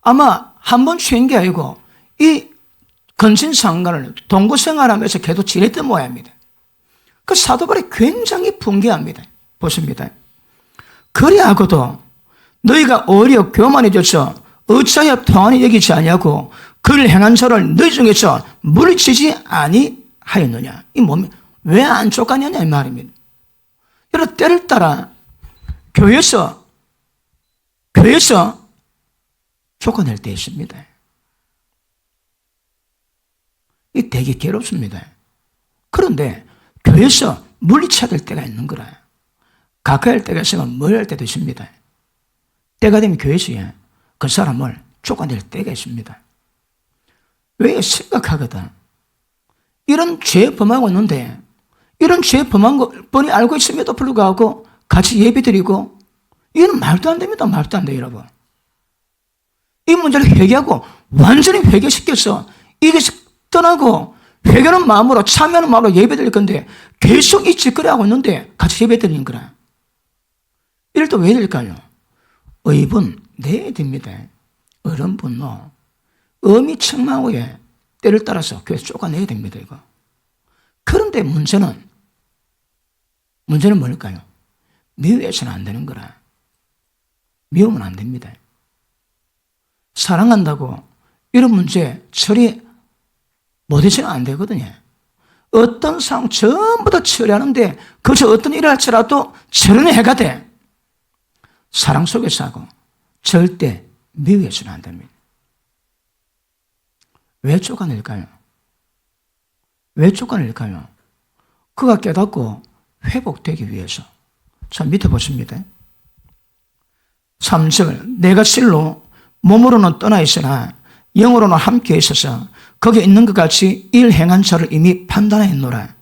아마 한 번 취한 게 아니고 이 근친상간을 동거생활하면서 계속 지냈던 모양입니다. 그 사도바울이 굉장히 분개합니다. 보십니다. 그리하고도 너희가 오히려 교만해져서 어찌하여 평안히 여기지 아니하고 그를 행한 자를 너희 중에서 물리치지 아니하였느냐. 이 몸이 왜 안 쫓아냐냐 이 말입니다. 여러분, 때를 따라 교회에서 쫓아낼 때 있습니다. 이 되게 괴롭습니다. 그런데 교회에서 물리쳐야 될 때가 있는 거라. 가까이 할 때가 있으면 멀리 할 때도 있습니다. 때가 되면 교회에서 그 사람을 쫓아낼 때가 있습니다. 왜? 심각하거든. 이런 죄 범하고 있는데 이런 죄 범한 거 뻔히 알고 있음에도 불구하고 같이 예배드리고 이건 말도 안 됩니다. 말도 안 돼요, 여러분. 이 문제를 회개하고 완전히 회개시켜서 이게 떠나고 회개하는 마음으로 참여하는 마음으로 예배드릴 건데 계속 이 짓거리 하고 있는데 같이 예배드리는 거라. 이럴 때 왜 될까요? 의분 내야 됩니다. 어른 분노, 음이 책망 후에 때를 따라서 교회에서 쫓아내야 됩니다. 이거. 그런데 문제는 뭘까요? 미워해서는 안 되는 거라. 미우면 안 됩니다. 사랑한다고 이런 문제 처리 못해서는 안 되거든요. 어떤 상황 전부 다 처리하는데 그저 어떤 일을 할지라도 처리는 해가 돼. 사랑 속에서 하고 절대 미워해서는 안 됩니다. 왜 쫓아낼까요? 왜 쫓아낼까요? 그가 깨닫고 회복되기 위해서. 자, 밑에 보십니다. 3절 내가 실로 몸으로는 떠나 있으나 영으로는 함께 있어서 거기 있는 것 같이 일 행한 자를 이미 판단했노라.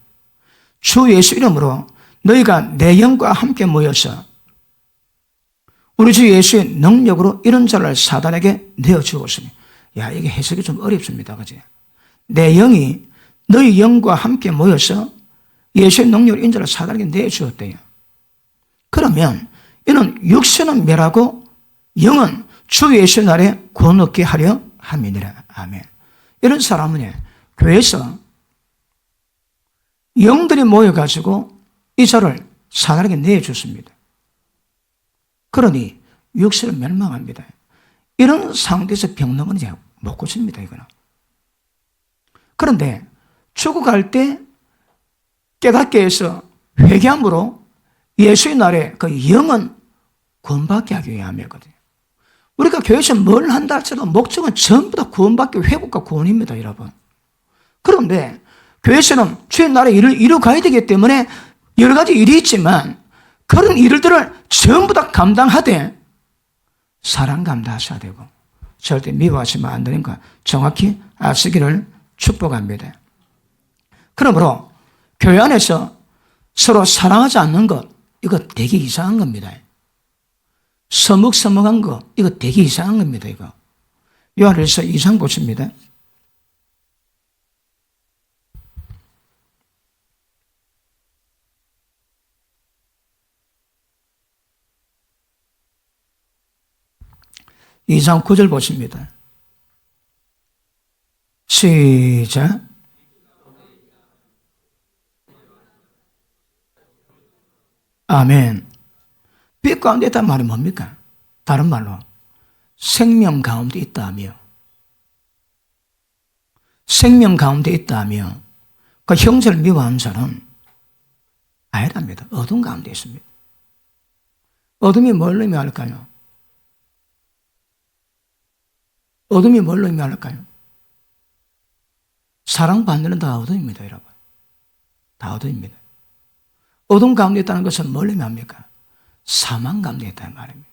주 예수 이름으로 너희가 내 영과 함께 모여서 우리 주 예수의 능력으로 이런 자를 사단에게 내어주었으니. 야, 이게 해석이 좀 어렵습니다. 그지? 내 영이 너희 영과 함께 모여서 예수의 능력으로 이런 자를 사단에게 내어주었대요. 그러면 이는 육신은 멸하고 영은 주 예수의 날에 구원 얻게 하려 함이니라. 아멘. 이런 사람은 교회에서 영들이 모여가지고 이 자를 사단에게 내어줬습니다. 그러니 육신은 멸망합니다. 이런 상태에서 병놈은 이제 못 고칩니다. 이거는. 그런데 죽어갈 때 깨닫게 해서 회개함으로 예수의 날에 그 영은 구원받게 하기 위함이거든요. 우리가 교회에서 뭘 한다 할지라도 목적은 전부 다 구원받기, 회복과 구원입니다, 여러분. 그런데 교회에서는 주의 날에 일을 이루어가야 되기 때문에 여러 가지 일이 있지만 그런 일들을 전부 다 감당하되 사랑 감당하셔야 되고 절대 미워하시면 안 되는 거 정확히 아시기를 축복합니다. 그러므로 교회 안에서 서로 사랑하지 않는 것, 이거 되게 이상한 겁니다. 서먹서먹한 거, 이거 되게 이상한 겁니다. 이거 요한일서 2장 보십니다. 이 장 9절 보십니다. 시작. 아멘. 빛 가운데 있다는 말이 뭡니까? 다른 말로 생명 가운데 있다며, 생명 가운데 있다며 그 형제를 미워하는 자는 아니랍니다. 어둠 가운데 있습니다. 어둠이 뭘 의미할까요? 어둠이 뭘 의미할까요? 사랑받는 건 다 어둠입니다, 여러분. 다 어둠입니다. 어둠 가운데 있다는 것은 뭘 의미합니까? 사망 가운데 있다는 말입니다.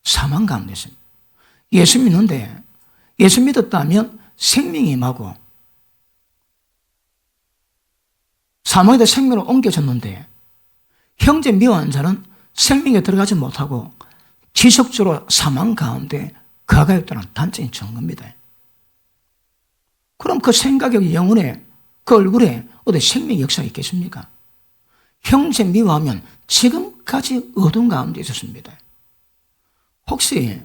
사망 가운데 있습니다. 예수 믿는데, 예수 믿었다면 생명이 임하고 사망에다 생명으로 옮겨졌는데 형제 미워하는 자는 생명에 들어가지 못하고 지속적으로 사망 가운데 그가 있다는 단점이 적은 겁니다. 그럼 그 생각의 영혼에, 그 얼굴에 어디 생명의 역사가 있겠습니까? 형제 미워하면 지금까지 어둠 가운데 있었습니다. 혹시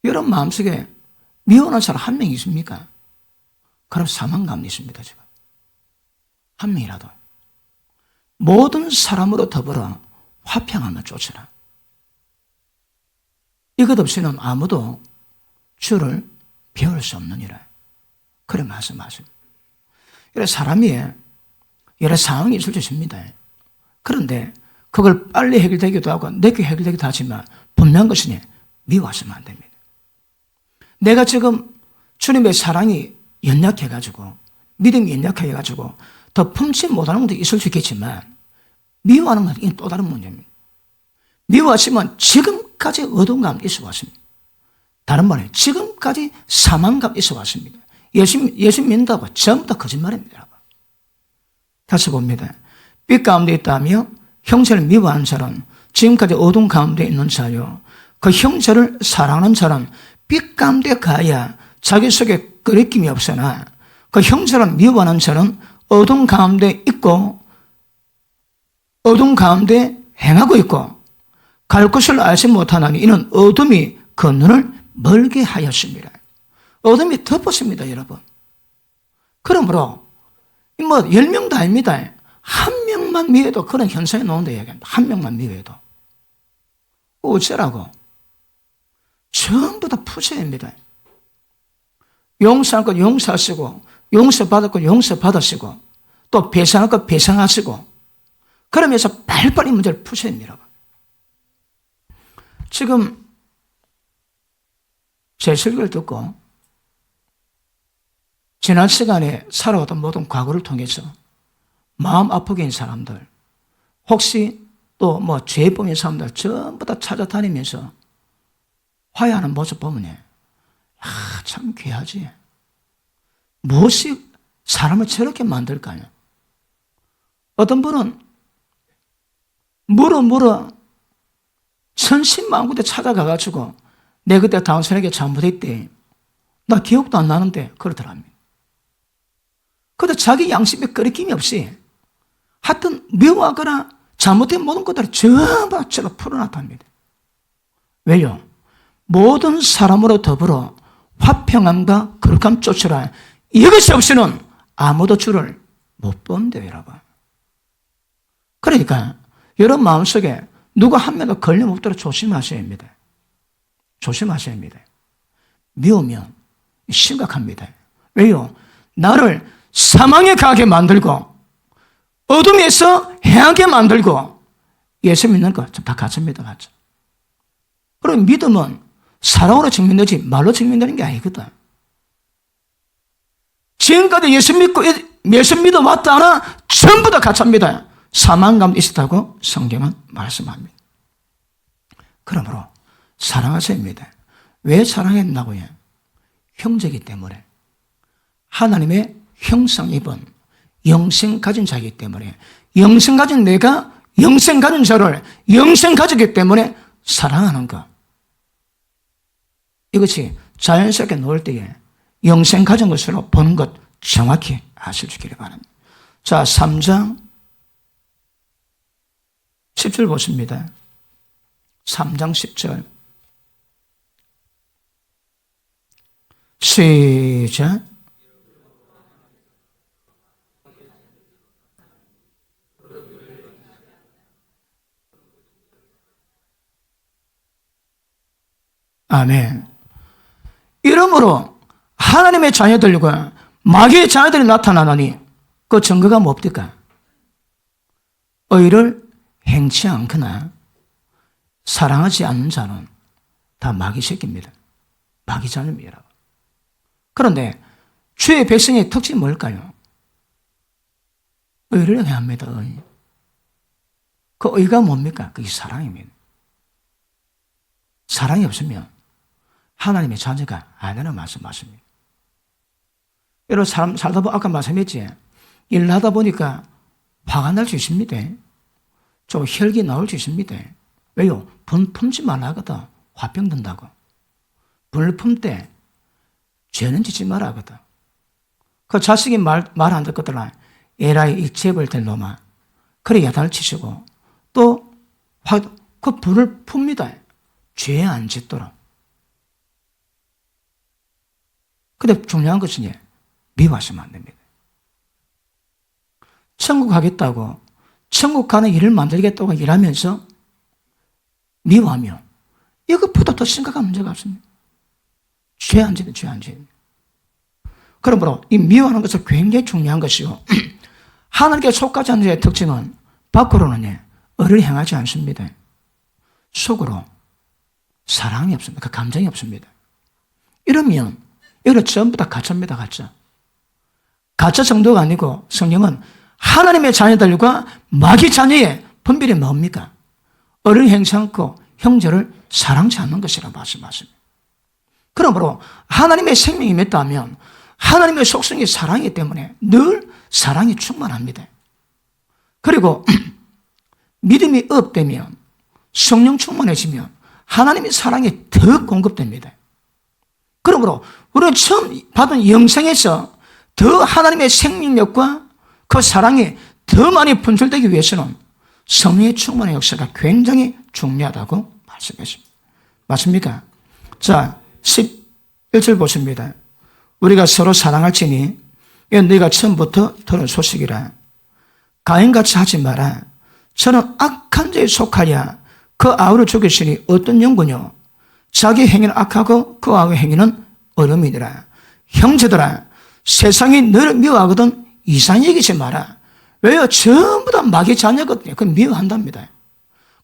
여러분 마음속에 미워하는 사람 한 명 있습니까? 그럼 사망 가운데 있습니다. 지금 한 명이라도. 모든 사람으로 더불어 화평하며 쫓으라. 이것 없이는 아무도 주를 배울 수 없느니라. 그래 말씀하십니다. 이래 사람이 여러 상황이 있을 수 있습니다. 그런데 그걸 빨리 해결되기도 하고 늦게 해결되기도 하지만 분명한 것이니 미워하시면 안 됩니다. 내가 지금 주님의 사랑이 연약해가지고 믿음이 연약해가지고 더 품지 못하는 것도 있을 수 있겠지만 미워하는 것은 또 다른 문제입니다. 미워하시면 지금까지 어두운 가운데 있어 왔습니다. 다른 말에 지금까지 사망 가운데 있어 왔습니다. 예수 믿는다고 전부 다 거짓말입니다. 다시 봅니다. 빛 가운데 있다며 형제를 미워하는 자는 지금까지 어두운 가운데 있는 자요. 그 형제를 사랑하는 자는 빛 가운데 가야 자기 속에 끄리낌이 없으나 그 형제를 미워하는 자는 어두운 가운데 있고 어두운 가운데 행하고 있고 갈 곳을 알지 못하나니 이는 어둠이 그 눈을 멀게 하였습니다. 어둠이 덮었습니다, 여러분. 그러므로 10명도 아닙니다. 한 명만 미워도 그런 현상이 나온다 얘기합니다. 한 명만 미워도. 어쩌라고? 전부 다 푸셔입니다. 용서할 것 용서하시고 용서받을 것 용서받으시고 또 배상할 것 배상하시고 그러면서 빨리빨리 문제를 푸셔입니다. 지금 제 설교를 듣고 지난 시간에 살아왔던 모든 과거를 통해서 마음 아프게 한 사람들, 혹시 또 죄 범인 사람들 전부 다 찾아다니면서 화해하는 모습 보면 참 귀하지. 무엇이 사람을 저렇게 만들까요? 어떤 분은 물어 천신만고대 찾아가가지고 내 그때 당신에게 잘못했대. 나 기억도 안 나는데 그러더랍니다. 그런데 자기 양심에 끄리낌이 없이 하여튼 미워하거나 잘못된 모든 것들을 전부 제가 풀어놨답니다. 왜요? 모든 사람으로 더불어 화평함과 거룩함 쫓으라. 이것이 없이는 아무도 주를 못 본대요, 여러분. 그러니까 여러분 마음속에 누가 한 명도 걸림 없도록 조심하셔야 합니다. 조심하셔야 합니다. 미우면 심각합니다. 왜요? 나를 사망에 가게 만들고 어둠에서 해하게 만들고 예수 믿는 거 다 가짜입니다. 가짜. 그리고 믿음은 사랑으로 증명되지 말로 증명되는 게 아니거든. 지금까지 예수 믿고 예수 믿어 왔다 하나 전부 다 가짜입니다. 사망 가운데 있었다고 성경은 말씀합니다. 그러므로 사랑하셔야 합니다. 왜 사랑했나고요? 형제이기 때문에, 하나님의 형상 입은 영생 가진 자이기 때문에, 영생 가진 내가 영생 가진 저를 영생 가지기 때문에 사랑하는 것. 이것이 자연스럽게 놓을 때에 영생 가진 것으로 보는 것 정확히 아실 수 있기를 바랍니다. 자, 3장 10절 보십니다. 3장 10절. 시작. 아멘. 이러므로 하나님의 자녀들과 마귀의 자녀들이 나타나나니 그 증거가 뭡니까? 의를 행치 않거나 사랑하지 않는 자는 다 마귀 새끼입니다. 마귀 자녀입니다. 그런데 주의 백성의 특징이 뭘까요? 의를 행합니다. 의. 그 의가 뭡니까? 그게 사랑입니다. 사랑이 없으면 하나님의 자녀가 아니라는 말씀 맞습니다. 여러분, 사람 살다 보면 아까 말씀했지, 일을 하다 보니까 화가 날 수 있습니다. 좀 혈기 나올 수 있습니다. 왜요? 분 품지 말라 하거든. 화병 든다고. 분을 품때 죄는 짓지 말라 하거든. 그 자식이 말 안 듣거든. 에라이 이 재벌 될 놈아. 그래 야단을 치시고 또 그 분을 풉니다. 죄 안 짓도록. 근데 중요한 것은 미워하시면 안 됩니다. 천국 가겠다고, 천국 가는 일을 만들겠다고 일하면서 미워하면 이것보다 더 심각한 문제가 없습니다. 죄 안 짓는, 죄 안 짓는. 그러므로 이 미워하는 것은 굉장히 중요한 것이고, 하나님께 속하지 않는 자의 특징은 밖으로는 의를 행하지 않습니다. 속으로 사랑이 없습니다. 그 감정이 없습니다. 이러면 이거는 전부 다 가짜입니다. 가짜. 가짜 정도가 아니고 성경은 하나님의 자녀들과 마귀 자녀의 분별이 뭡니까? 의를 행치 않고 형제를 사랑치 않는 것이라고 말씀하십니다. 그러므로 하나님의 생명이 맺다면 하나님의 속성이 사랑이기 때문에 늘 사랑이 충만합니다. 그리고 믿음이 업되면 성령 충만해지면 하나님의 사랑이 더 공급됩니다. 그러므로 우리는 처음 받은 영생에서 더 하나님의 생명력과 그 사랑이 더 많이 분출되기 위해서는 성령의 충만의 역사가 굉장히 중요하다고 말씀했습니다. 맞습니까? 자, 11절 보십니다. 우리가 서로 사랑할지니 이건 너희가 처음부터 들은 소식이라. 가인같이 하지 마라. 저는 악한 자에 속하여 그 아우를 죽이시니 어떤 연구뇨? 자기 행위는 악하고 그 아우의 행위는 어름이니라. 형제들아, 세상이 너를 미워하거든 이상히 여기지 마라. 왜요? 전부 다 마귀 자녀거든요. 그건 미워한답니다.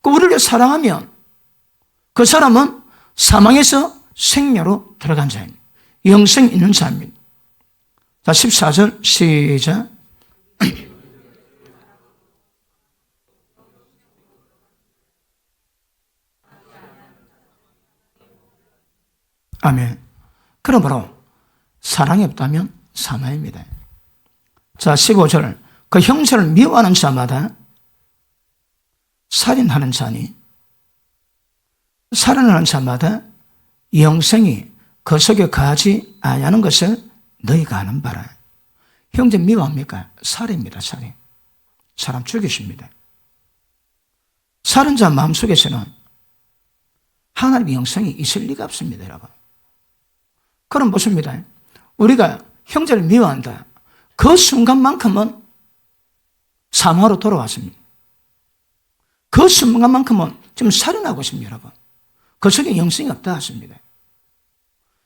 그 우리를 사랑하면 그 사람은 사망에서 생명으로 들어간 자입니다. 영생 있는 자입니다. 자, 14절 시작. 아멘. 그러므로 사랑이 없다면 사망입니다. 자, 15절. 그 형제를 미워하는 자마다 살인하는 자니 살인하는 자마다 영생이 그 속에 거하지 아니하는 것을 너희가 아는 바라. 형제 미워합니까? 살인입니다. 살인. 사람 죽이십니다. 살인자 마음속에서는 하나님의 영생이 있을 리가 없습니다. 여러분. 그럼 보십니다. 우리가 형제를 미워한다. 그 순간만큼은 사망으로 돌아왔습니다. 그 순간만큼은 지금 살인하고 있습니다. 여러분. 그 속에 영생이 없다 하십니다.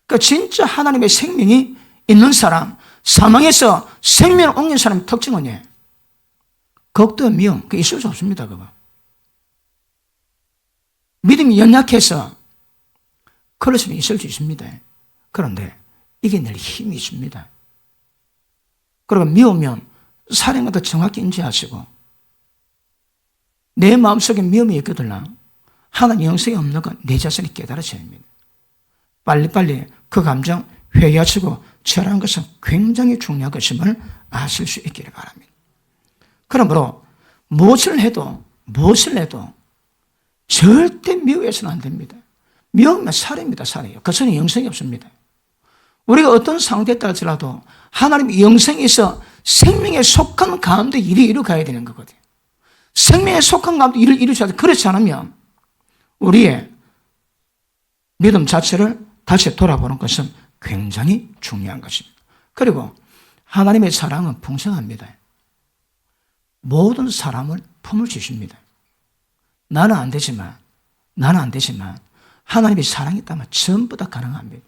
그러니까 진짜 하나님의 생명이 있는 사람, 사망에서 생명을 옮긴 사람의 특징은 걱도 미움, 그 있을 수 없습니다. 그거. 믿음이 연약해서 그럴 수는 있을 수 있습니다. 그런데 이게 늘 힘이 있습니다. 그리고 미우면 살인과도 정확히 인지하시고 내 마음속에 미움이 있거든. 하나님 영생이 없는 건 내 자신이 깨달아져야 합니다. 빨리빨리 그 감정 회개하시고 처리하는 것은 굉장히 중요한 것임을 아실 수 있기를 바랍니다. 그러므로 무엇을 해도 절대 미워해서는 안 됩니다. 미워하면 살입니다. 살이에요. 그것은 영생이 없습니다. 우리가 어떤 상태에 따라서라도 하나님의 영생이 있어 생명에 속한 가운데 일이 이루어가야 되는 거거든요. 생명에 속한 가운데 일을 이루어야 돼. 그렇지 않으면 우리의 믿음 자체를 다시 돌아보는 것은 굉장히 중요한 것입니다. 그리고 하나님의 사랑은 풍성합니다. 모든 사람을 품을 수 있습니다. 나는 안 되지만 하나님의 사랑이 있다면 전부 다 가능합니다.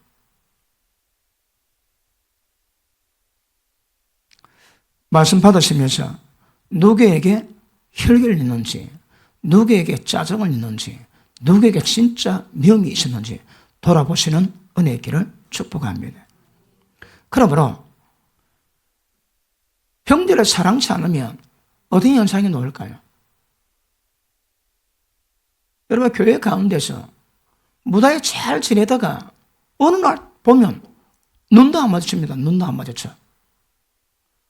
말씀 받으시면서 누구에게 혈기를 있는지, 누구에게 짜증을 있는지, 누구에게 진짜 미움이 있었는지 돌아보시는 은혜의 길을 축복합니다. 그러므로 형제를 사랑치 않으면 어떤 현상이 나올까요? 여러분, 교회 가운데서 무다히 잘 지내다가 어느 날 보면 눈도 안 마주칩니다. 눈도 안 마주쳐.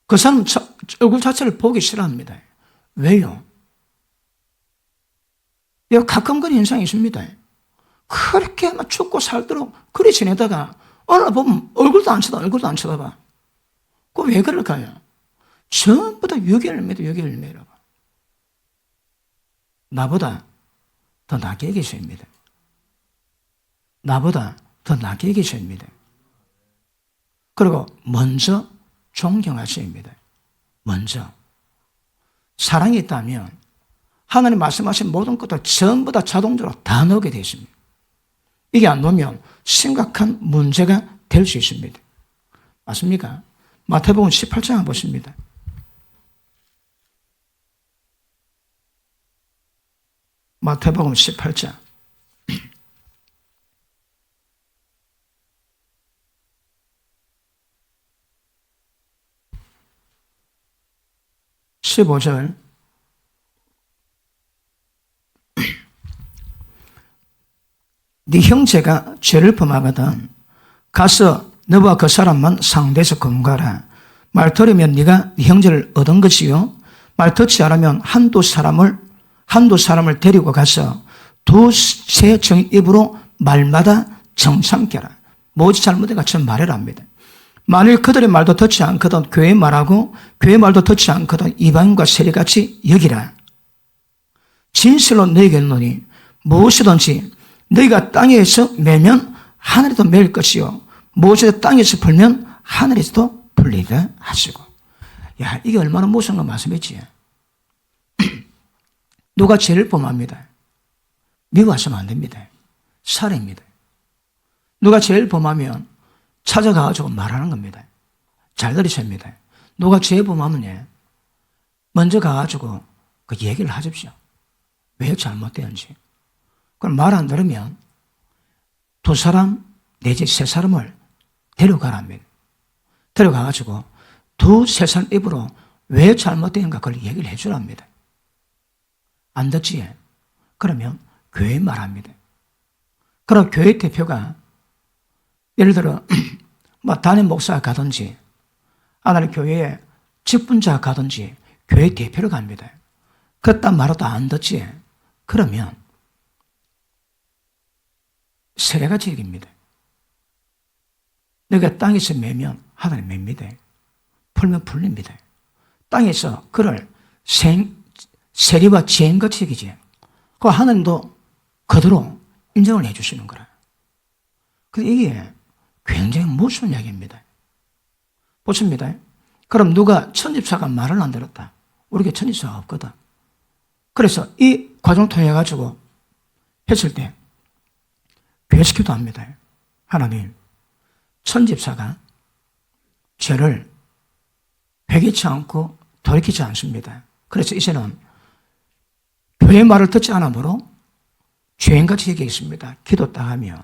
그 사람 얼굴 자체를 보기 싫어합니다. 왜요? 가끔 그런 현상이 있습니다. 그렇게 막 죽고 살도록 그리 지내다가 어느 날 보면 얼굴도 안 쳐다봐. 그거 왜 그럴까요? 전부 다 유기열매다. 나보다 더 나게 계십니다. 그리고 먼저 존경하셔야 합니다. 먼저. 사랑이 있다면 하나님 말씀하신 모든 것들 전부 다 자동적으로 다 넣게 되어 있습니다. 이게 안 넣으면 심각한 문제가 될 수 있습니다. 맞습니까? 마태복음 18장 한번 보십니다. 마태복음 18장 15절 네 형제가 죄를 범하거든 가서 너와 그 사람만 상대에서 건가라. 말 들으면 네가 네 형제를 얻은 것이요 말 듣지 않으면 한두 사람을 데리고 가서 두세 정의 입으로 말마다 정상케 하라. 뭐지 잘못해가 전 말해라 합니다. 만일 그들의 말도 듣지 않거든 교회의 말하고 교회의 말도 듣지 않거든 이방인과 세리같이 여기라. 진실로 너희에게 이르노니 무엇이든지 너희가 땅에서 매면 하늘에도 매일 것이요 무엇이든지 땅에서 풀면 하늘에서도 풀리리라 하시고. 야, 이게 얼마나 무서운 거 말씀했지. 누가 죄를 범합니다. 미워하시면 안 됩니다. 살해입니다. 누가 죄를 범하면 찾아가가지고 말하는 겁니다. 잘 들으셔야 합니다. 누가 죄 범하면 먼저 가가지고 그 얘기를 하십시오. 왜 잘못되는지. 그럼 말 안 들으면 두 사람 내지 세 사람을 데려가랍니다. 데려가가지고 두세 사람 입으로 왜 잘못되는가 그걸 얘기를 해주랍니다. 안 듣지? 그러면 교회 말합니다. 그럼 교회 대표가 예를 들어 담임 목사가 가든지 하나님 교회에 직분자가 가든지 교회 대표로 갑니다. 그딴 말도 안 듣지? 그러면 세례가 지역입니다. 너가 땅에서 매면 하늘에 맵니다. 풀면 풀립니다. 땅에서 그를 세리와 죄인같이 여기지. 그 하나님도 그대로 인정을 해주시는 거라. 그래서 이게 굉장히 무서운 이야기입니다. 보십니다. 그럼 누가 천집사가 말을 안 들었다. 우리 교회 천집사가 없거든. 그래서 이 과정을 통해 가지고 했을 때 배스기도 합니다. 하나님, 천집사가 죄를 회개치 않고 돌이키지 않습니다. 그래서 이제는 교회의 말을 듣지 않으므로 죄인같이 얘기했습니다. 기도 딱 하면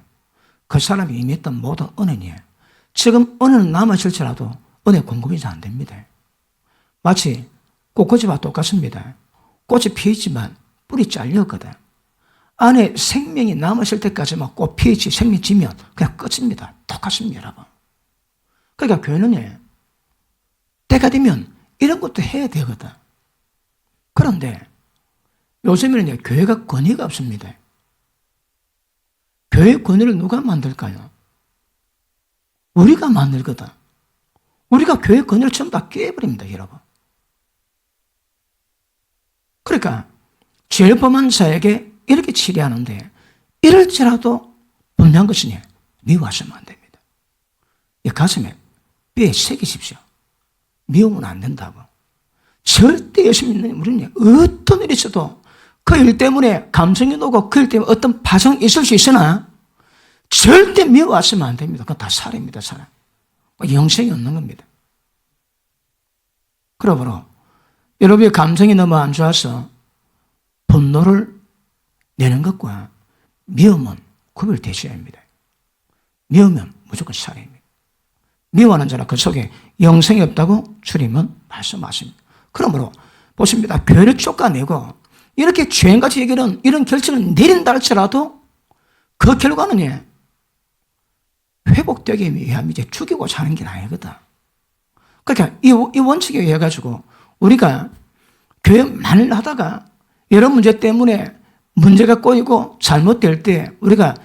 그 사람이 이미 했던 모든 은혜니 지금 은혜는 남아있을지라도 은혜 공급이 잘 안 됩니다. 마치 꽃꽂이와 똑같습니다. 꽃이 피었지만 뿌리 잘렸거든. 안에 생명이 남았을 때까지만 꽃피지 생명 지면 그냥 끝입니다. 똑같습니다, 여러분. 그러니까 교회는 때가 되면 이런 것도 해야 되거든. 그런데 요즘에는 교회가 권위가 없습니다. 교회 권위를 누가 만들까요? 우리가 만들거든. 우리가 교회 권위를 전부 다 깨버립니다, 여러분. 그러니까 죄를 범한 자에게 이렇게 치리하는데 이럴지라도 분명한 것이니 미워하시면 안 됩니다. 이 가슴에 뼈에 새기십시오. 미우면 안 된다고. 절대 열심히 있는 우리는 어떤 일이 있어도 그 일 때문에 감정이 오고 그 일 때문에 어떤 파장이 있을 수 있으나 절대 미워하시면 안 됩니다. 그건 다 사람입니다, 사람. 영생이 없는 겁니다. 그러므로 여러분의 감정이 너무 안 좋아서 분노를 내는 것과 미움은 구별되셔야 합니다. 미우면 무조건 살해입니다. 미워하는 자는 그 속에 영생이 없다고 주님은 말씀하십니다. 그러므로 보십니다. 교회를 쫓아내고 이렇게 죄인같이 얘기하는 이런 결정을 내린다 할지라도 그 결과는 회복되기 위함 이제 죽이고자 하는 게 아니거든. 그러니까 이 원칙에 의해 가지고 우리가 교회만을 하다가 여러 문제 때문에 문제가 꼬이고 잘못될 때 우리가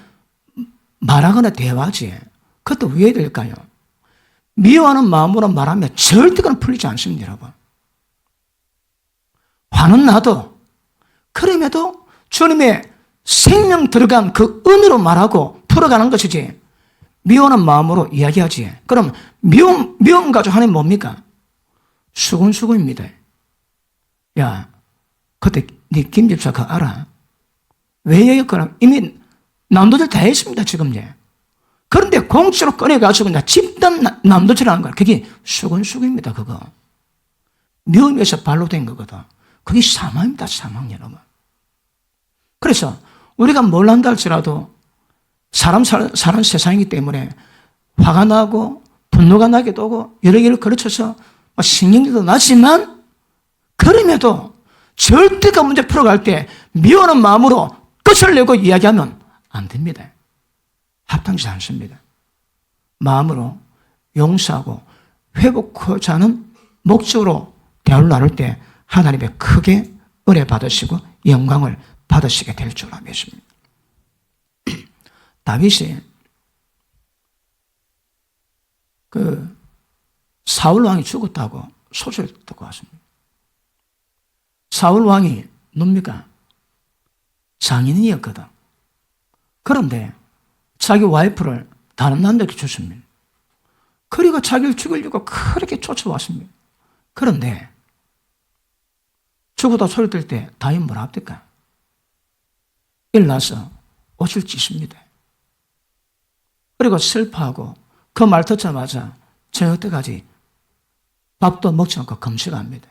말하거나 대화하지. 그것도 왜 될까요? 미워하는 마음으로 말하면 절대 그건 풀리지 않습니다, 여러분. 화는 나도 그럼에도 주님의 생명 들어간 그 은혜로 말하고 풀어가는 것이지 미워하는 마음으로 이야기하지. 그럼 미움 가지고 하는 뭡니까? 수근수근입니다. 야, 그때 네 김집사 그거 알아? 왜 얘기했거나 이미 남도질 다 했습니다, 지금. 그런데 공짜로 꺼내가지고 집단 남도질하는 거야. 그게 수근수근입니다, 그거. 미움에서 발로 된 거거든. 그게 사망입니다, 사망, 여러분. 그래서 우리가 뭘 한다 할지라도 사람 사는 세상이기 때문에 화가 나고 분노가 나기도 하고 여러 개를 거르쳐서 신경질도 나지만 그럼에도 절대 그 문제 풀어갈 때 미워하는 마음으로 끝을 내고 이야기하면 안 됩니다. 합당치 않습니다. 마음으로 용서하고 회복하자 하는 목적으로 대화를 나눌 때 하나님의 크게 은혜 받으시고 영광을 받으시게 될 줄 믿습니다. 다윗이 사울 왕이 죽었다고 소식을 듣고 왔습니다. 사울 왕이 뭡니까? 장인이었거든. 그런데 자기 와이프를 다른 남자에게 줬습니다. 그리고 자기를 죽이려고 그렇게 쫓아왔습니다. 그런데 죽어도 소리 들 때 다윗 뭐라 합니까? 일어나서 옷을 찢습니다. 그리고 슬퍼하고 그 말 듣자마자 저녁 때까지 밥도 먹지 않고 금식합니다.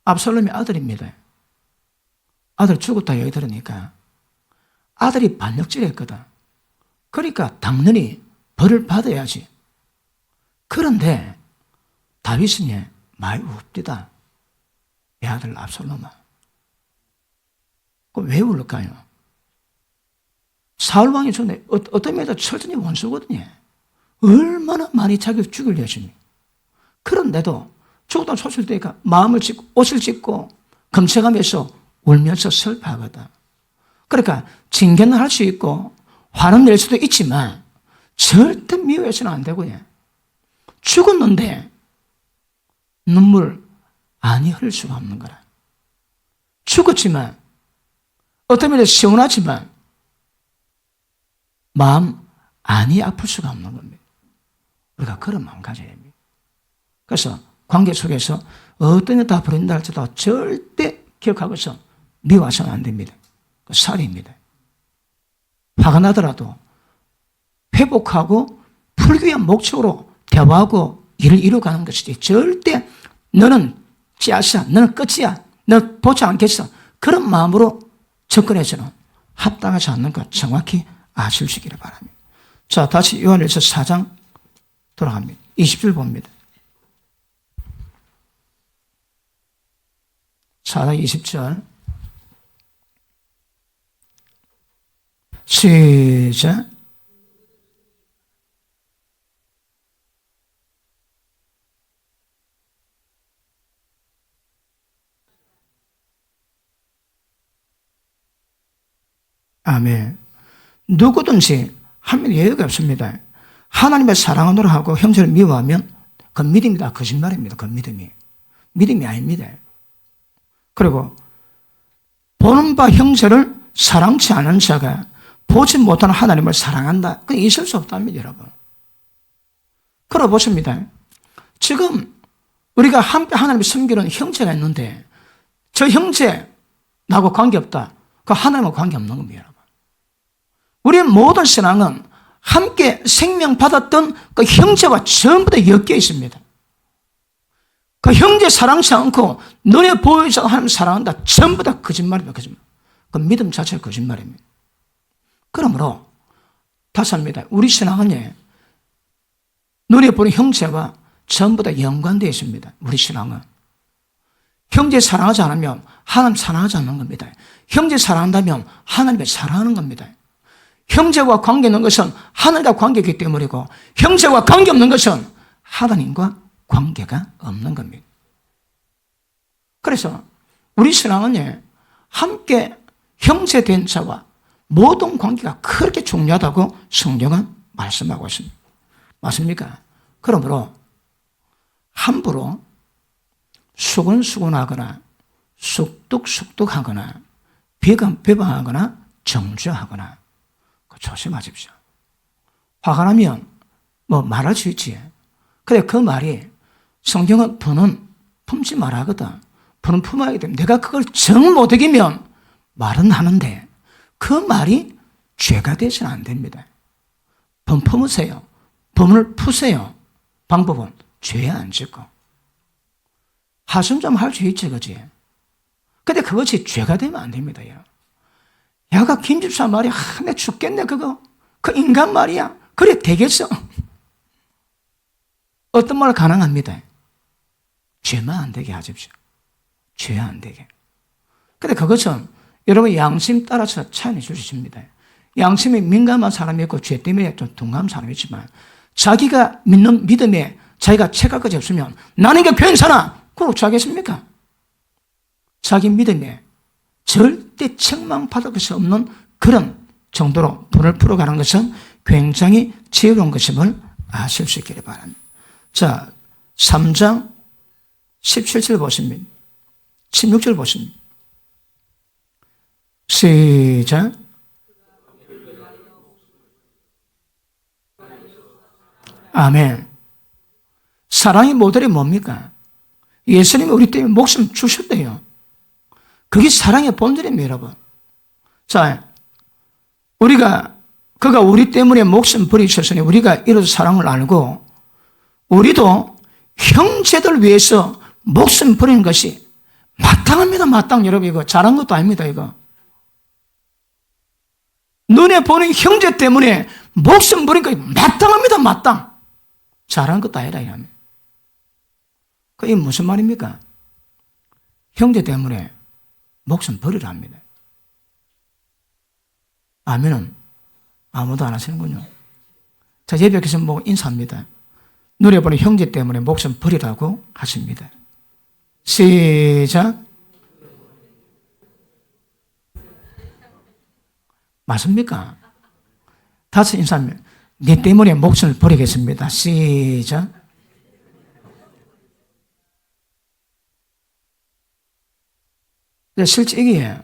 압살롬이 아들입니다. 아들 죽었다 얘기 들으니까 아들이 반역질했거든. 그러니까 당연히 벌을 받아야지. 그런데 다윗은 많이 웁디다. 내 아들 압살롬아. 왜 울을까요? 사울 왕이 전에 어떤 면에서 철저히 원수거든요. 얼마나 많이 자기를 죽이려 했습니까? 그런데도 죽었다 소식을 들으니까 마음을 찢고 옷을 찢고 금책하면서 울면서 슬퍼하거든. 그러니까 징계는 할 수 있고 화는 낼 수도 있지만 절대 미워해서는 안 되고요. 죽었는데 눈물 아니 흘릴 수가 없는 거라. 죽었지만 어떤 면에서 시원하지만 마음 아니 아플 수가 없는 겁니다. 우리가 그런 마음 가져야 됩니다. 그래서 관계 속에서 어떤 일 다 버린다 할지라도 절대 기억하고서 미워하서는 안 됩니다. 살인입니다. 화가 나더라도 회복하고 풀기 위한 목적으로 대화하고 일을 이루어가는 것이지 절대 너는 찌앗이야, 너는 끝이야, 너 보지 않겠어. 그런 마음으로 접근해서는 합당하지 않는 것 정확히 아시기를 바랍니다. 자, 다시 요한일서 4장 돌아갑니다. 20절 봅니다. 4장 20절. 시작. 아멘. 누구든지 하면 예외가 없습니다. 하나님의 사랑하노라 하고 형제를 미워하면 그 믿음이 다 거짓말입니다. 그 믿음이 아닙니다. 그리고 보는 바 형제를 사랑치 않은 자가 보지 못하는 하나님을 사랑한다. 그게 있을 수 없답니다, 여러분. 그러고 보십니다. 지금 우리가 함께 하나님을 섬기는 형제가 있는데 저 형제 나하고 관계없다. 그 하나님과 관계없는 겁니다, 여러분. 우리의 모든 신앙은 함께 생명 받았던 그 형제와 전부 다 엮여 있습니다. 그 형제 사랑치 않고 눈에 보이지 않는 하나님 사랑한다. 전부 다 거짓말입니다. 거짓말. 그 믿음 자체가 거짓말입니다. 그러므로 다시 합니다. 우리 신앙은 눈에 보는 형제와 전부 다 연관되어 있습니다. 우리 신앙은. 형제 사랑하지 않으면 하나님 사랑하지 않는 겁니다. 형제 사랑한다면 하나님을 사랑하는 겁니다. 형제와 관계 있는 것은 하나님과 관계이기 때문이고 형제와 관계 없는 것은 하나님과 관계가 없는 겁니다. 그래서 우리 신앙은 함께 형제된 자와 모든 관계가 그렇게 중요하다고 성경은 말씀하고 있습니다. 맞습니까? 그러므로 함부로 수근수근하거나 쑥뚝쑥뚝하거나 비방하거나 정죄하거나 조심하십시오. 화가 나면 말할 수 있지. 근데 그 말이 성경은 분은 품지 말아 하거든. 분은 품어야 하기 때문에 내가 그걸 정 못 이기면 말은 하는데 그 말이 죄가 되서는 안 됩니다. 분 품으세요. 분을 푸세요. 방법은 죄 안 짓고. 하승 좀 할 수 있지, 그지? 근데 그것이 죄가 되면 안 됩니다. 야가 김집사 말이야. 내 죽겠네, 그거. 그 인간 말이야. 그래, 되겠어. 어떤 말 가능합니다. 죄만 안 되게 하십시오. 죄 안 되게. 근데 그것은 여러분 양심 따라서 차이는 줄 수 있습니다. 양심이 민감한 사람이 있고 죄 때문에 좀 둔감한 사람이 있지만 자기가 믿는 믿음에 자기가 체크할 것이 없으면 나는 이게 괜찮아. 그렇게 하겠습니까? 자기 믿음에 절대 책망받을 것이 없는 그런 정도로 분을 풀어가는 것은 굉장히 지혜로운 것임을 아실 수 있기를 바랍니다. 자, 3장 17절 보십니다. 16절 보십니다. 시작. 아멘. 사랑의 모델이 뭡니까? 예수님이 우리 때문에 목숨 주셨대요. 그게 사랑의 본질입니다, 여러분. 자, 그가 우리 때문에 목숨 버리셨으니 우리가 이런 사랑을 알고 우리도 형제들 위해서 목숨 버리는 것이 마땅합니다, 마땅. 여러분, 이거 잘한 것도 아닙니다, 이거. 눈에 보는 형제 때문에 목숨 버리는 것이 마땅합니다, 마땅. 잘한 것도 아니라, 이러면. 그게 무슨 말입니까? 형제 때문에 목숨 버리라 합니다. 아멘은 아무도 안 하시는군요. 자, 예배께서 인사합니다. 눈에 보는 형제 때문에 목숨 버리라고 하십니다. 시작. 맞습니까? 다시 인사하면 네 때문에 목숨을 버리겠습니다. 시작. 실제 이게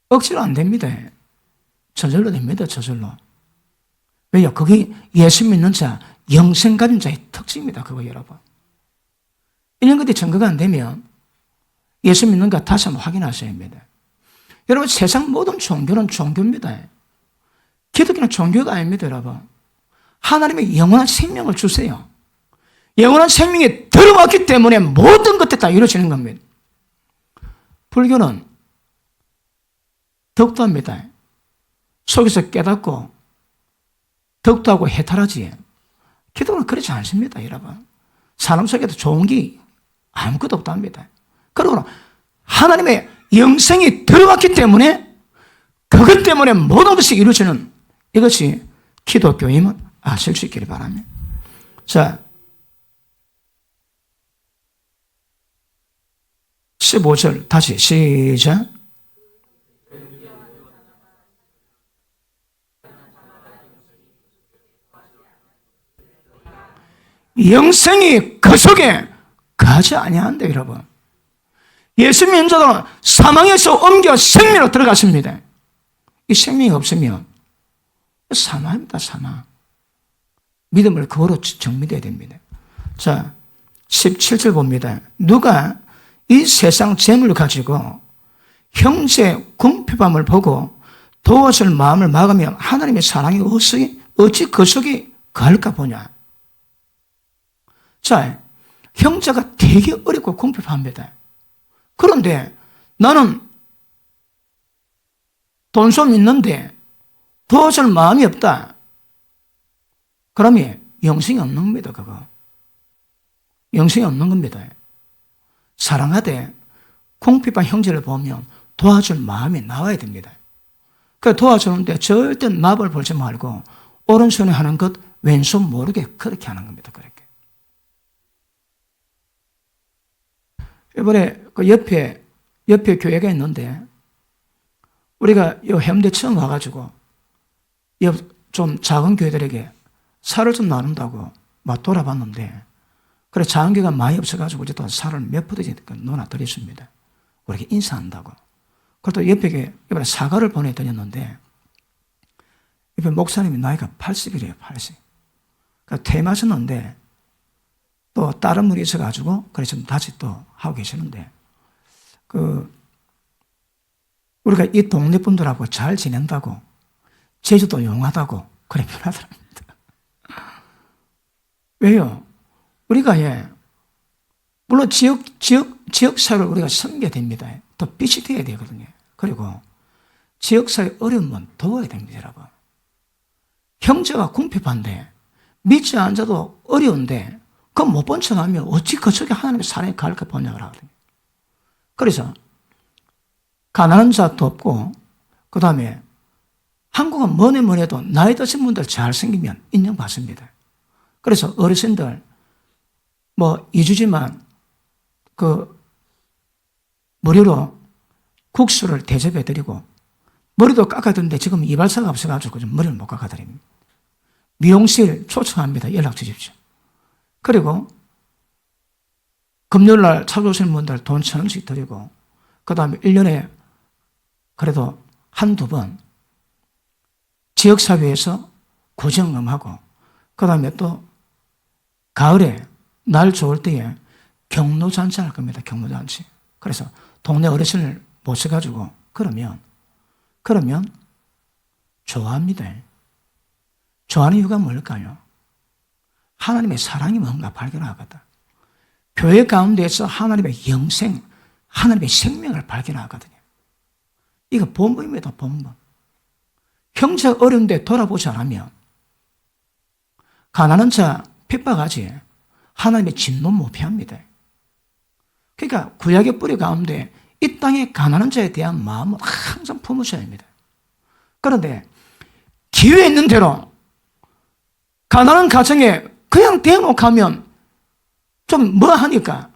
억지로 안 됩니다. 저절로 됩니다. 저절로. 왜요? 그게 예수 믿는 자, 영생 가진 자의 특징입니다. 그거 여러분. 이런 것들이 증거가 안 되면 예수 믿는가 다시 한번 확인하셔야 합니다. 여러분, 세상 모든 종교는 종교입니다. 기독교는 종교가 아닙니다, 여러분. 하나님의 영원한 생명을 주세요. 영원한 생명이 들어왔기 때문에 모든 것들이 다 이루어지는 겁니다. 불교는 덕도합니다. 속에서 깨닫고 덕도하고 해탈하지. 기독교는 그렇지 않습니다, 여러분. 사람 속에도 좋은 게 아무것도 없답니다. 그리고 하나님의 영생이 들어갔기 때문에 그것 때문에 모든 것이 이루어지는 이것이 기독교임을 아실 수 있기를 바랍니다. 자, 15절 다시 시작. 영생이 그 속에 거하지 아니한다 여러분. 예수 믿는 자들은 사망에서 옮겨 생명으로 들어갔습니다. 이 생명이 없으면 사망입니다. 사망. 믿음을 그거로 정리되어야 됩니다. 자, 17절 봅니다. 누가 이 세상 재물을 가지고 형제 궁핍함을 보고 도와줄 마음을 막으면 하나님의 사랑이 어찌 그 속에 거할까 보냐. 자, 형제가 되게 어렵고 궁핍합니다. 그런데 나는 돈 좀 있는데 도와줄 마음이 없다. 그러면 영생이 없는 겁니다. 그거. 영생이 없는 겁니다. 사랑하되 궁핍한 형제를 보면 도와줄 마음이 나와야 됩니다. 그 도와주는데 절대 나를 보지 말고 오른손에 하는 것 왼손 모르게 그렇게 하는 겁니다. 그렇게. 이번에 그 옆에 교회가 있는데 우리가 이 해운대 처음 와가지고 좀 작은 교회들에게 살을 좀 나눈다고 막 돌아봤는데 그래 작은 교회가 많이 없어가지고 이제 또 살을 몇 푸드지 놓아드렸습니다. 우리에게 인사한다고. 그래도 옆에 이번에 사과를 보내드렸는데 옆에 목사님이 나이가 80이래요. 80. 그러니까 퇴임하셨는데 또 다른 분이 있어가지고 그래서 지금 다시 또 하고 계시는데 우리가 이 동네 분들하고 잘 지낸다고 제주도 용하다고 그래 표현하더랍니다. 왜요? 우리가 물론 지역사회를 우리가 섬겨야 됩니다. 또 빛이 되어야 되거든요. 그리고 지역사회 어려우면 도와야 됩니다, 여러분. 형제가 궁핍한데 믿지 않은 자도 어려운데 그거 못 본 척하면 어찌 그 속에 하나님의 사랑이 가할까 보냐고 하거든요. 그래서 가난한 자 돕고 그 다음에 한국은 뭐니 해도 나이 드신 분들 잘생기면 인정받습니다. 그래서 어르신들 2주지만 무료로 국수를 대접해드리고 머리도 깎아드리는데 지금 이발사가 없어가지고 머리를 못 깎아드립니다. 미용실 초청합니다. 연락 주십시오. 그리고 금요일날 찾아오시는 분들 돈 1,000원씩 드리고 그 다음에 1년에 그래도 한두 번 지역사회에서 구정음하고 그 다음에 또 가을에 날 좋을 때에 경로잔치 할 겁니다. 경로잔치. 그래서 동네 어르신을 모셔가지고 그러면 좋아합니다. 좋아하는 이유가 뭘까요? 하나님의 사랑이 뭔가 발견하거든. 교회 가운데에서 하나님의 영생, 하나님의 생명을 발견하거든요. 이거 본분입니다. 본분. 형제가 어려운데 돌아보지 않으면 가난한 자 핍박하지 하나님의 진노 못 피합니다. 그러니까 구약의 뿌리 가운데 이 땅의 가난한 자에 대한 마음을 항상 품으셔야 합니다. 그런데 기회 있는 대로 가난한 가정에 그냥 대목하면 좀 하니까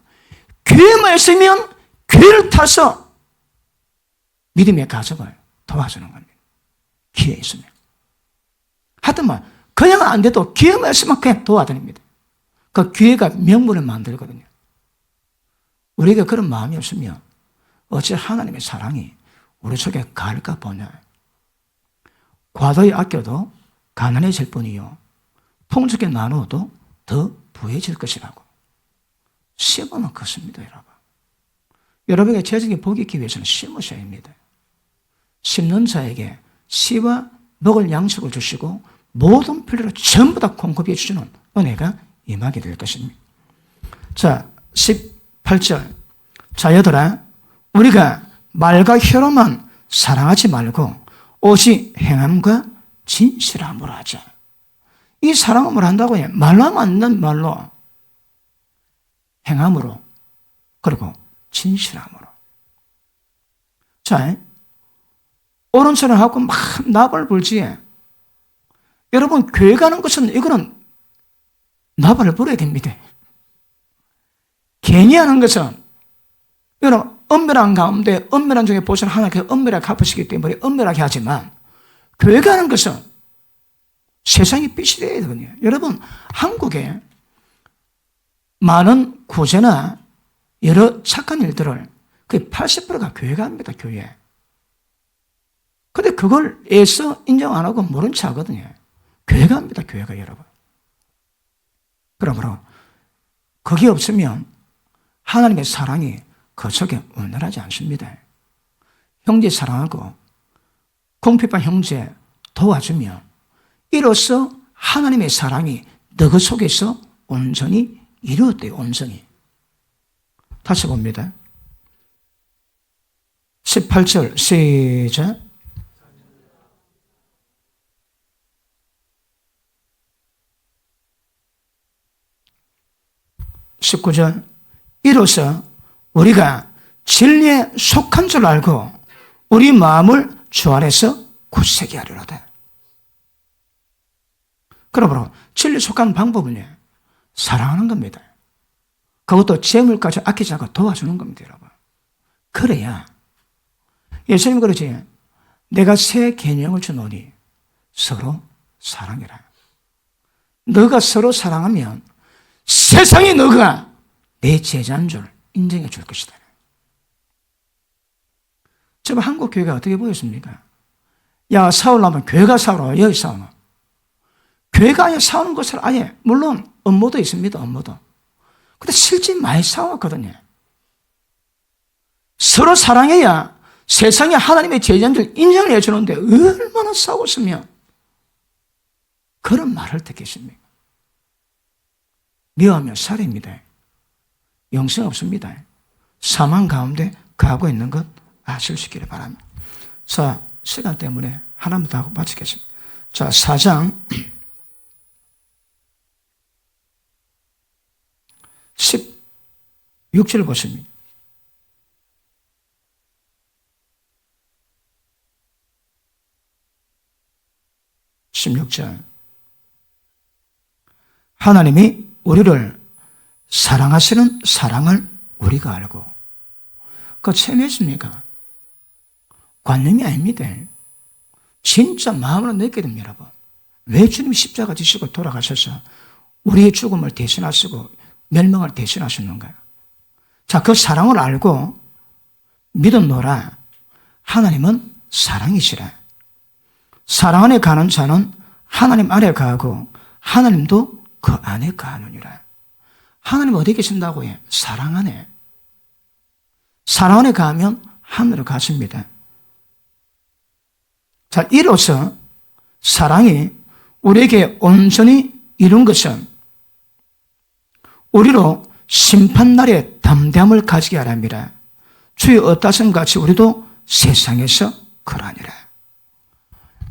기회만 있으면 기회를 타서 믿음의 가정을 도와주는 겁니다. 기회 있으면. 하여튼 그냥 안 돼도 기회만 있으면 그냥 도와드립니다. 그 기회가 명분을 만들거든요. 우리에게 그런 마음이 없으면 어찌 하나님의 사랑이 우리 속에 가할까 보냐. 과도히 아껴도 가난해질 뿐이요 풍족하게 나누어도 더 부해질 것이라고. 심으면 컸습니다, 여러분. 여러분에게 재정의 복이 있기 위해서는 심으셔야 합니다. 심는 자에게 씨와 먹을 양식을 주시고 모든 필요를 전부 다 공급해 주시는 은혜가 임하게 될 것입니다. 자, 18절. 자여들아, 우리가 말과 혀로만 사랑하지 말고 오직 행함과 진실함으로 하자. 이 사랑함을 한다고 말로 하면 안 되는 말로 행함으로 그리고 진실함으로. 자, 오른손을 하고 막 나발을 불지에 여러분 교회 가는 것은 이거는 나발을 불어야 됩니다. 괜히 하는 것은 여러분 엄밀한 가운데 엄밀한 중에 보시는 하나님께서 엄밀하게 갚으시기 때문에 엄밀하게 하지만 교회 가는 것은 세상이 빛이 되어야 되거든요. 여러분 한국에 많은 구제나 여러 착한 일들을 거의 80%가 교회가 합니다. 교회. 근데 그걸 애써 인정 안 하고 모른 체 하거든요. 교회가 합니다. 교회가 여러분. 그러므로 그게 없으면 하나님의 사랑이 그 속에 온전하지 않습니다. 형제 사랑하고 궁핍한 형제 도와주면 이로써 하나님의 사랑이 너그 속에서 온전히 이루어져요. 온전히. 다시 봅니다. 18절 시작. (19절) 이로써 우리가 진리에 속한 줄 알고 우리 마음을 주 안에서 굳세게 하리로다. 그러므로 진리에 속한 방법은요, 사랑하는 겁니다. 그것도 재물까지 아끼지 않고 도와주는 겁니다, 여러분. 그래야 예수님 그러지, 내가 새 계명을 주노니 서로 사랑해라. 너가 서로 사랑하면 세상이 너가 내 제자인 줄 인정해 줄 것이다. 지금 한국 교회가 어떻게 보였습니까? 야, 싸우려면 교회가 싸우라. 여기 싸우나. 교회가 아예 싸우는 것을 아예, 물론 업무도 있습니다. 업무도. 근데 실제 많이 싸웠거든요. 서로 사랑해야 세상에 하나님의 제자인 줄 인정을 해주는데 얼마나 싸웠으면 그런 말을 듣겠습니까? 미워하면 살입니다. 영생 없습니다. 사망 가운데 가고 있는 것 아실 수 있기를 바랍니다. 자, 시간 때문에 하나만 더 하고 마치겠습니다. 자, 4장 16절 보십니다. (16절) 하나님이 우리를 사랑하시는 사랑을 우리가 알고, 그거 체면입니까? 관념이 아닙니다. 진짜 마음으로 느끼게 됩니다, 여러분. 왜 주님이 십자가 지시고 돌아가셔서 우리의 죽음을 대신하시고 멸망을 대신하셨는가요? 자, 그 사랑을 알고 믿었노라. 하나님은 사랑이시라. 사랑 안에 가는 자는 하나님 안에 가고 하나님도 그 안에 가느니라. 하나님 어디 계신다고 해? 사랑 안에. 사랑 안에 가면 하늘로 가십니다. 자, 이로써 사랑이 우리에게 온전히 이룬 것은 우리로 심판날에 담대함을 가지게 하랍니다. 주의 어떠신 같이 우리도 세상에서 그러하니라.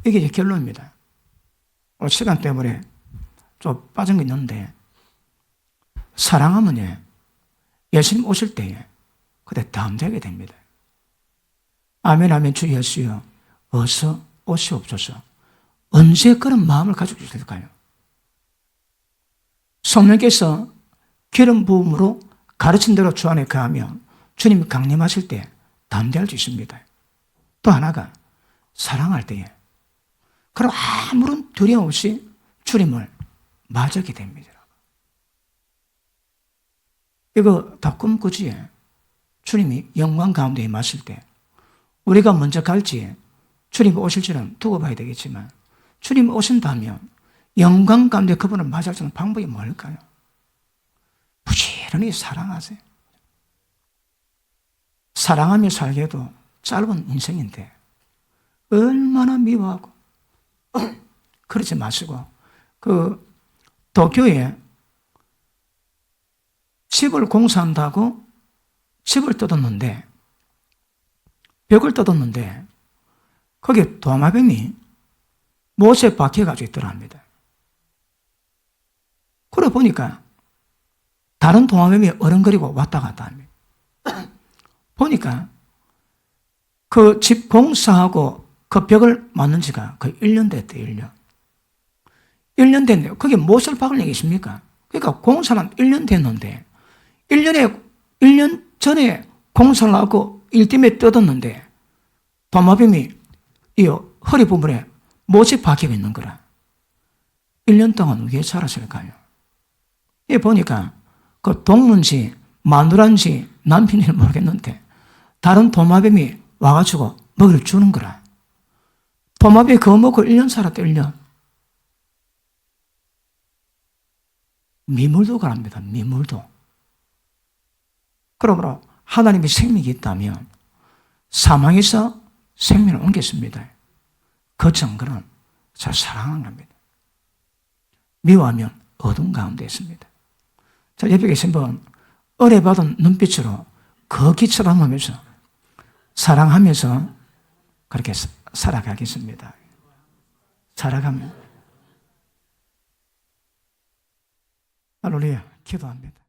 이게 이제 결론입니다. 오늘 시간 때문에 좀 빠진 게 있는데, 사랑하면 예수님 오실 때에 그때 담대하게 됩니다. 아멘, 아멘. 주 예수여, 어서 오시옵소서. 언제 그런 마음을 가지고 계실까요? 성령께서 기름 부음으로 가르친 대로 주 안에 거하면 주님이 강림하실 때 담대할 수 있습니다. 또 하나가 사랑할 때에 그럼 아무런 두려움 없이 주님을 맞이하게 됩니다. 이거 다 꿈꾸지. 주님이 영광 가운데 임하실 때 우리가 먼저 갈지 주님이 오실지는 두고 봐야 되겠지만, 주님이 오신다면 영광 가운데 그분을 맞이할 수 있는 방법이 뭘까요? 부지런히 사랑하세요. 사랑하며 살게도 짧은 인생인데 얼마나 미워하고 그러지 마시고, 그 도쿄에 집을 공사한다고 집을 뜯었는데, 벽을 뜯었는데 거기에 도마뱀이 못에 박혀가지고 있더랍니다. 그러고 보니까 다른 도마뱀이 어른거리고 왔다 갔다 합니다. 보니까 그 집 공사하고 그 벽을 만든 지가 거의 1년 됐대요, 1년. 1년 됐네요. 그게 무엇을 박을 얘기십니까? 그러니까 공사는 1년 됐는데, 1년 전에 공사를 하고 일 때문에 뜯었는데, 도마뱀이 이 허리 부분에 못이 박히고 있는 거라. 1년 동안 왜 살았을까요? 이 보니까 그 동문지, 마누라인지 남편인지 모르겠는데, 다른 도마뱀이 와가지고 먹이를 주는 거라. 도마뱀이 그거 먹고 1년 살았대, 1년. 미물도 그럽니다, 미물도. 그러므로 하나님의 생명이 있다면 사망에서 생명을 옮겼습니다. 그 증거는 저 사랑하는 겁니다. 미워하면 어둠 가운데 있습니다. 자, 옆에 계신 분, 의뢰받은 눈빛으로 거기 쳐다보면서 사랑하면서 그렇게 살아가겠습니다. 살아가면. 할렐루야, 기도합니다.